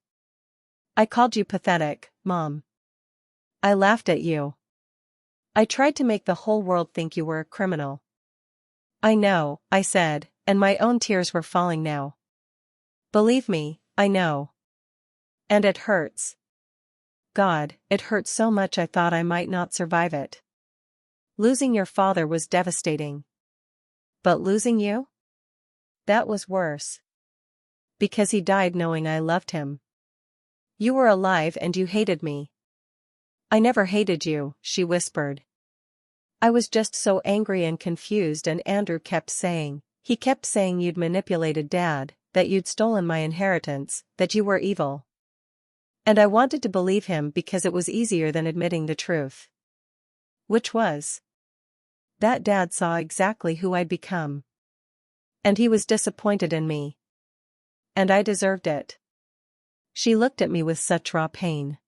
I called you pathetic, Mom. I laughed at you. I tried to make the whole world think you were a criminal." "I know," I said, and my own tears were falling now. "Believe me, I know. And it hurts. God, it hurts so much I thought I might not survive it. Losing your father was devastating. But losing you? That was worse. Because he died knowing I loved him. You were alive and you hated me. I never hated you, she whispered. I was just so angry and confused, and Andrew kept saying you'd manipulated Dad, that you'd stolen my inheritance, that you were evil. And I wanted to believe him because it was easier than admitting the truth. Which was that Dad saw exactly who I'd become. And he was disappointed in me. And I deserved it. She looked at me with such raw pain.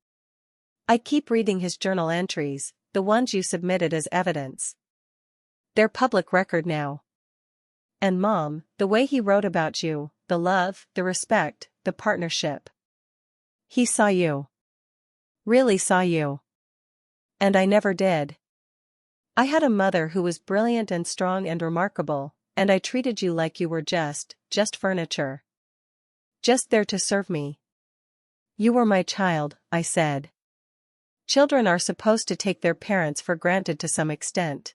I keep reading his journal entries, the ones you submitted as evidence. They're public record now. And Mom, the way he wrote about you, the love, the respect, the partnership. He saw you. Really saw you. And I never did. I had a mother who was brilliant and strong and remarkable, and I treated you like you were just furniture. Just there to serve me. You were my child, I said. Children are supposed to take their parents for granted to some extent.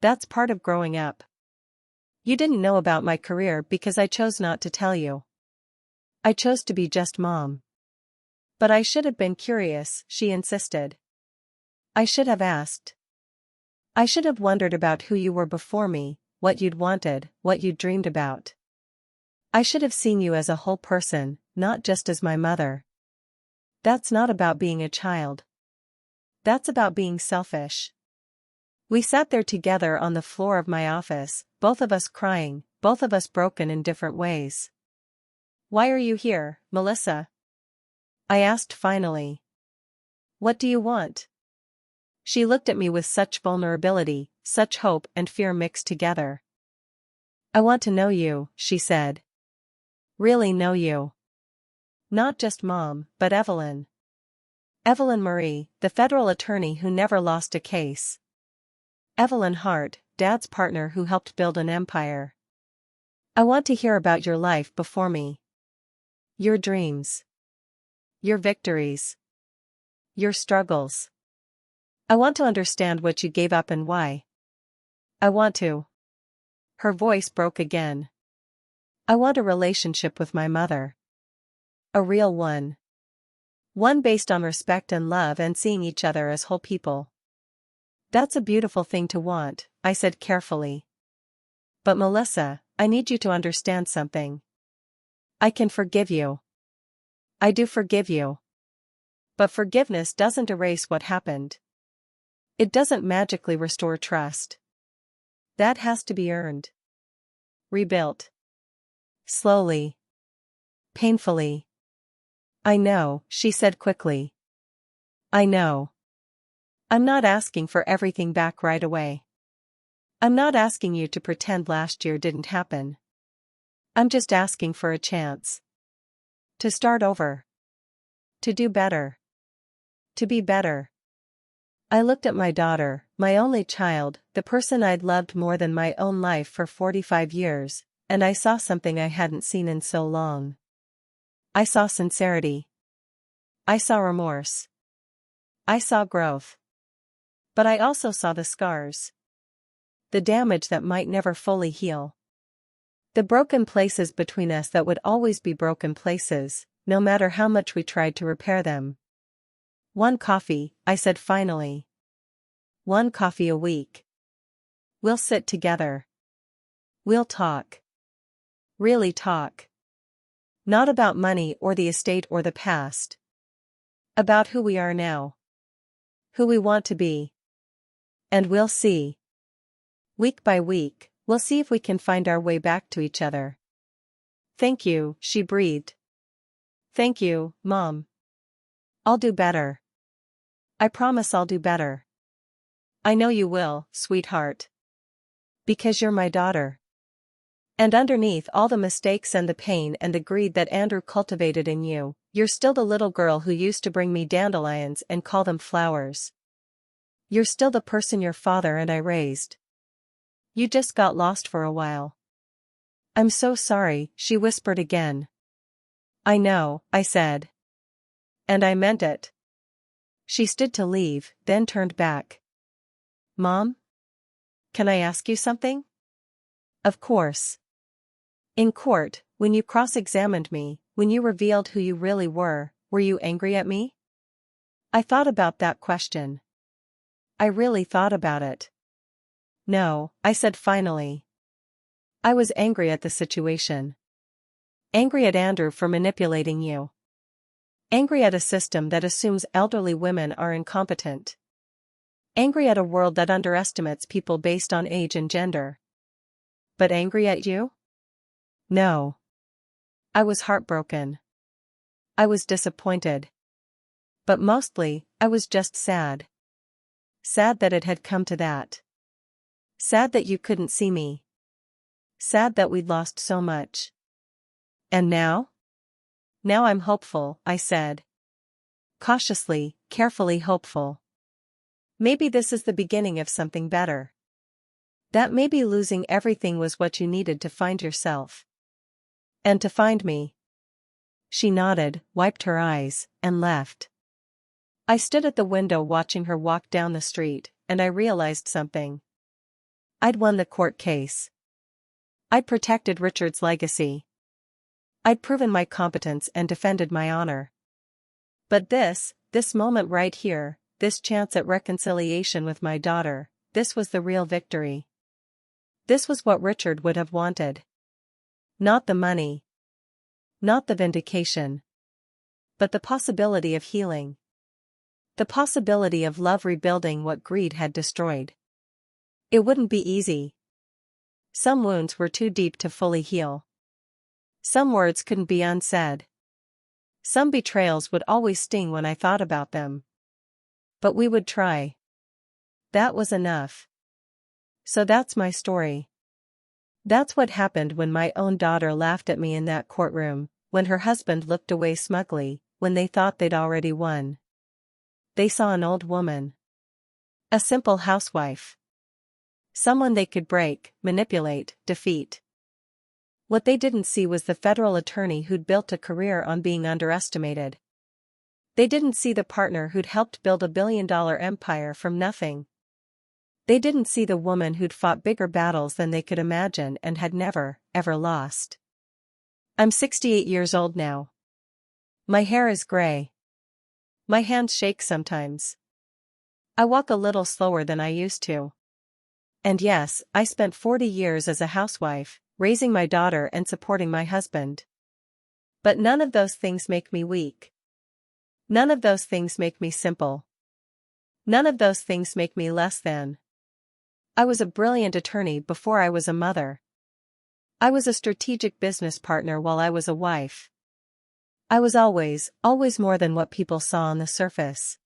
That's part of growing up. You didn't know about my career because I chose not to tell you. I chose to be just Mom. But I should have been curious, she insisted. I should have asked. I should have wondered about who you were before me, what you'd wanted, what you'd dreamed about. I should have seen you as a whole person, not just as my mother. That's not about being a child. That's about being selfish. We sat there together on the floor of my office, both of us crying, both of us broken in different ways. Why are you here, Melissa? I asked finally. What do you want? She looked at me with such vulnerability, such hope and fear mixed together. I want to know you, she said. Really know you. Not just Mom, but Evelyn. Evelyn Marie, the federal attorney who never lost a case. Evelyn Hart, Dad's partner who helped build an empire. I want to hear about your life before me. Your dreams. Your victories. Your struggles. I want to understand what you gave up and why. I want to. Her voice broke again. I want a relationship with my mother. A real one. One based on respect and love and seeing each other as whole people. That's a beautiful thing to want, I said carefully. But Melissa, I need you to understand something. I can forgive you. I do forgive you. But forgiveness doesn't erase what happened. It doesn't magically restore trust. That has to be earned. Rebuilt. Slowly. Painfully. I know, she said quickly. I know. I'm not asking for everything back right away. I'm not asking you to pretend last year didn't happen. I'm just asking for a chance. To start over. To do better. To be better. I looked at my daughter, my only child, the person I'd loved more than my own life for 45 years, and I saw something I hadn't seen in so long. I saw sincerity. I saw remorse. I saw growth. But I also saw the scars. The damage that might never fully heal. The broken places between us that would always be broken places, no matter how much we tried to repair them. One coffee, I said finally. One coffee a week. We'll sit together. We'll talk. Really talk. Not about money or the estate or the past. About who we are now. Who we want to be. And we'll see. Week by week, we'll see if we can find our way back to each other. Thank you, she breathed. Thank you, Mom. I'll do better. I promise I'll do better. I know you will, sweetheart. Because you're my daughter. And underneath all the mistakes and the pain and the greed that Andrew cultivated in you, you're still the little girl who used to bring me dandelions and call them flowers. You're still the person your father and I raised. You just got lost for a while. I'm so sorry, she whispered again. I know, I said. And I meant it. She stood to leave, then turned back. Mom? Can I ask you something? Of course. In court, when you cross-examined me, when you revealed who you really were, Were you angry at me? I thought about that question. I really thought about it. No, I said finally. I was angry at the situation. Angry at Andrew for manipulating you. Angry at a system that assumes elderly women are incompetent. Angry at a world that underestimates people based on age and gender. But angry at you? No. I was heartbroken. I was disappointed. But mostly, I was just sad. Sad that it had come to that. Sad that you couldn't see me. Sad that we'd lost so much. And now? Now I'm hopeful, I said. Cautiously, carefully hopeful. Maybe this is the beginning of something better. That maybe losing everything was what you needed to find yourself. And to find me. She nodded, wiped her eyes, and left. I stood at the window watching her walk down the street, and I realized something. I'd won the court case. I'd protected Richard's legacy. I'd proven my competence and defended my honor. But this moment right here, this chance at reconciliation with my daughter, this was the real victory. This was what Richard would have wanted. Not the money. Not the vindication. But the possibility of healing. The possibility of love rebuilding what greed had destroyed. It wouldn't be easy. Some wounds were too deep to fully heal. Some words couldn't be unsaid. Some betrayals would always sting when I thought about them. But we would try. That was enough. So that's my story. That's what happened when my own daughter laughed at me in that courtroom, when her husband looked away smugly, when they thought they'd already won. They saw an old woman. A simple housewife. Someone they could break, manipulate, defeat. What they didn't see was the federal attorney who'd built a career on being underestimated. They didn't see the partner who'd helped build $1 billion empire from nothing. They didn't see the woman who'd fought bigger battles than they could imagine and had never, ever lost. I'm 68 years old now. My hair is gray. My hands shake sometimes. I walk a little slower than I used to. And yes, I spent 40 years as a housewife, raising my daughter and supporting my husband. But none of those things make me weak. None of those things make me simple. None of those things make me less than. I was a brilliant attorney before I was a mother. I was a strategic business partner while I was a wife. I was always more than what people saw on the surface.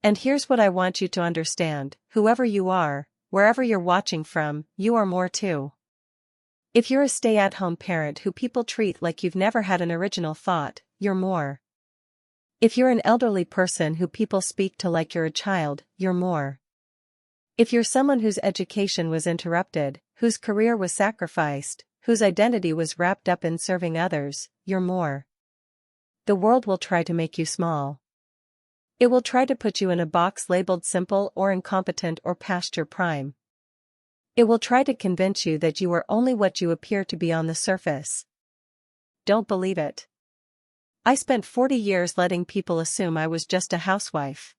And here's what I want you to understand, whoever you are, wherever you're watching from, you are more too. If you're a stay-at-home parent who people treat like you've never had an original thought, you're more. If you're an elderly person who people speak to like you're a child, you're more. If you're someone whose education was interrupted, whose career was sacrificed, whose identity was wrapped up in serving others, you're more. The world will try to make you small. It will try to put you in a box labeled simple or incompetent or past your prime. It will try to convince you that you are only what you appear to be on the surface. Don't believe it. I spent 40 years letting people assume I was just a housewife.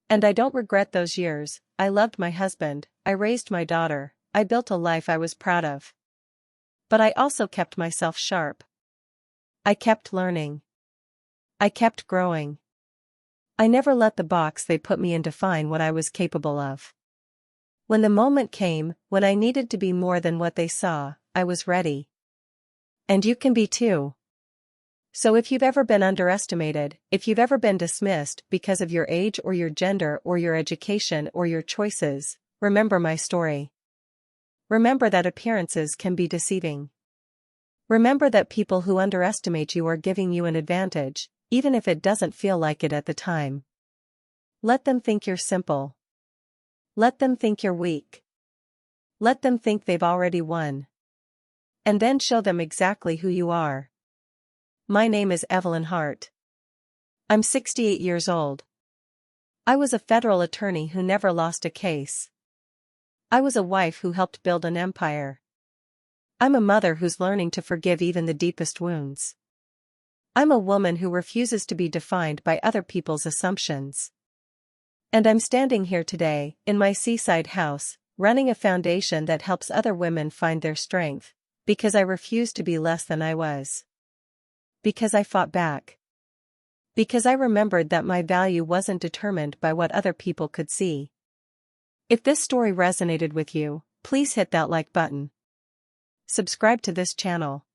And I don't regret those years. I loved my husband, I raised my daughter, I built a life I was proud of. But I also kept myself sharp. I kept learning. I kept growing. I never let the box they put me in define what I was capable of. When the moment came, when I needed to be more than what they saw, I was ready. And you can be too. So if you've ever been underestimated, if you've ever been dismissed because of your age or your gender or your education or your choices, remember my story. Remember that appearances can be deceiving. Remember that people who underestimate you are giving you an advantage, even if it doesn't feel like it at the time. Let them think you're simple. Let them think you're weak. Let them think they've already won. And then show them exactly who you are. My name is Evelyn Hart. I'm 68 years old. I was a federal attorney who never lost a case. I was a wife who helped build an empire. I'm a mother who's learning to forgive even the deepest wounds. I'm a woman who refuses to be defined by other people's assumptions. And I'm standing here today, in my seaside house, running a foundation that helps other women find their strength, because I refuse to be less than I was. Because I fought back. Because I remembered that my value wasn't determined by what other people could see. If this story resonated with you, please hit that like button. Subscribe to this channel.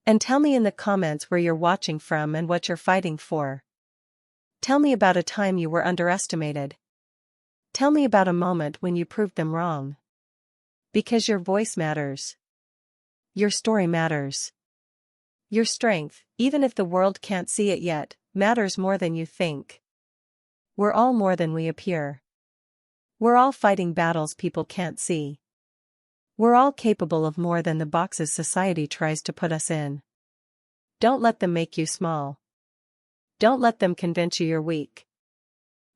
And tell me in the comments where you're watching from and what you're fighting for. Tell me about a time you were underestimated. Tell me about a moment when you proved them wrong. Because your voice matters. Your story matters. Your strength, even if the world can't see it yet, matters more than you think. We're all more than we appear. We're all fighting battles people can't see. We're all capable of more than the boxes society tries to put us in. Don't let them make you small. Don't let them convince you you're weak.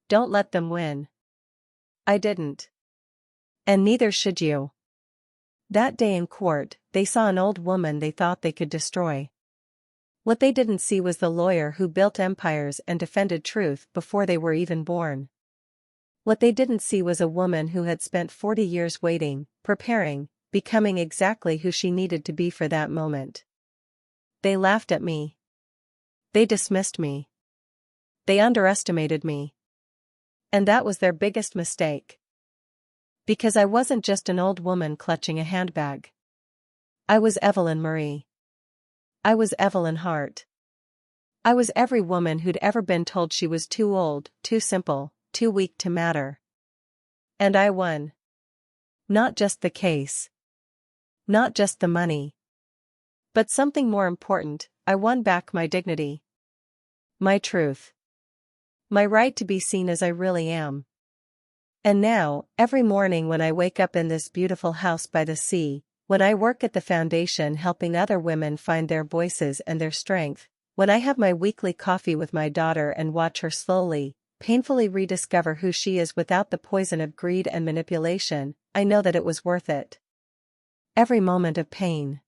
Don't let them win. I didn't. And neither should you. That day in court, they saw an old woman they thought they could destroy. What they didn't see was the lawyer who built empires and defended truth before they were even born. What they didn't see was a woman who had spent 40 years waiting, preparing, becoming exactly who she needed to be for that moment. They laughed at me. They dismissed me. They underestimated me. And that was their biggest mistake. Because I wasn't just an old woman clutching a handbag. I was Evelyn Marie. I was Evelyn Hart. I was every woman who'd ever been told she was too old, too simple, too weak to matter. And I won. Not just the case. Not just the money. But something more important, I won back my dignity. My truth. My right to be seen as I really am. And now, every morning when I wake up in this beautiful house by the sea, when I work at the foundation helping other women find their voices and their strength, when I have my weekly coffee with my daughter and watch her slowly, painfully rediscover who she is without the poison of greed and manipulation, I know that it was worth it. Every moment of pain.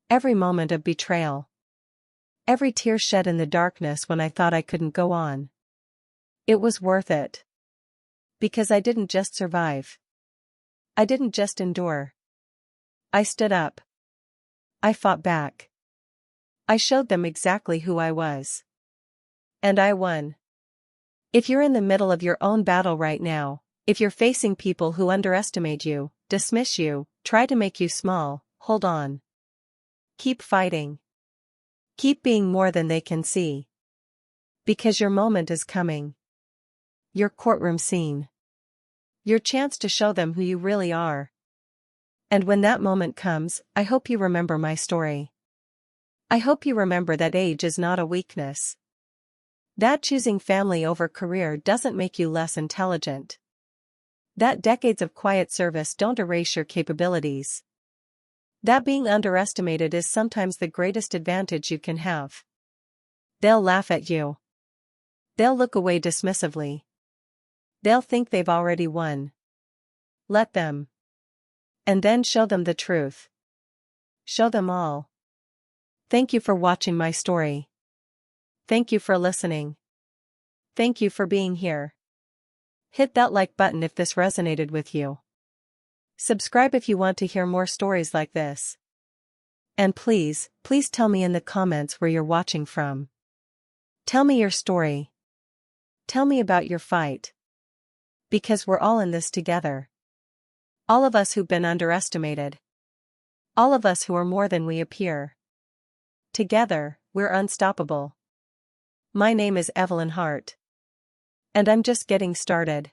Every moment of betrayal. Every tear shed in the darkness when I thought I couldn't go on. It was worth it. Because I didn't just survive. I didn't just endure. I stood up. I fought back. I showed them exactly who I was. And I won. If you're in the middle of your own battle right now, if you're facing people who underestimate you, dismiss you, try to make you small, hold on. Keep fighting. Keep being more than they can see. Because your moment is coming. Your courtroom scene. Your chance to show them who you really are. And when that moment comes, I hope you remember my story. I hope you remember that age is not a weakness. That choosing family over career doesn't make you less intelligent. That decades of quiet service don't erase your capabilities. That being underestimated is sometimes the greatest advantage you can have. They'll laugh at you. They'll look away dismissively. They'll think they've already won. Let them. And then show them the truth. Show them all. Thank you for watching my story. Thank you for listening. Thank you for being here. Hit that like button if this resonated with you. Subscribe if you want to hear more stories like this. And please tell me in the comments where you're watching from. Tell me your story. Tell me about your fight. Because we're all in this together. All of us who've been underestimated. All of us who are more than we appear. Together, we're unstoppable. My name is Evelyn Hart. And I'm just getting started.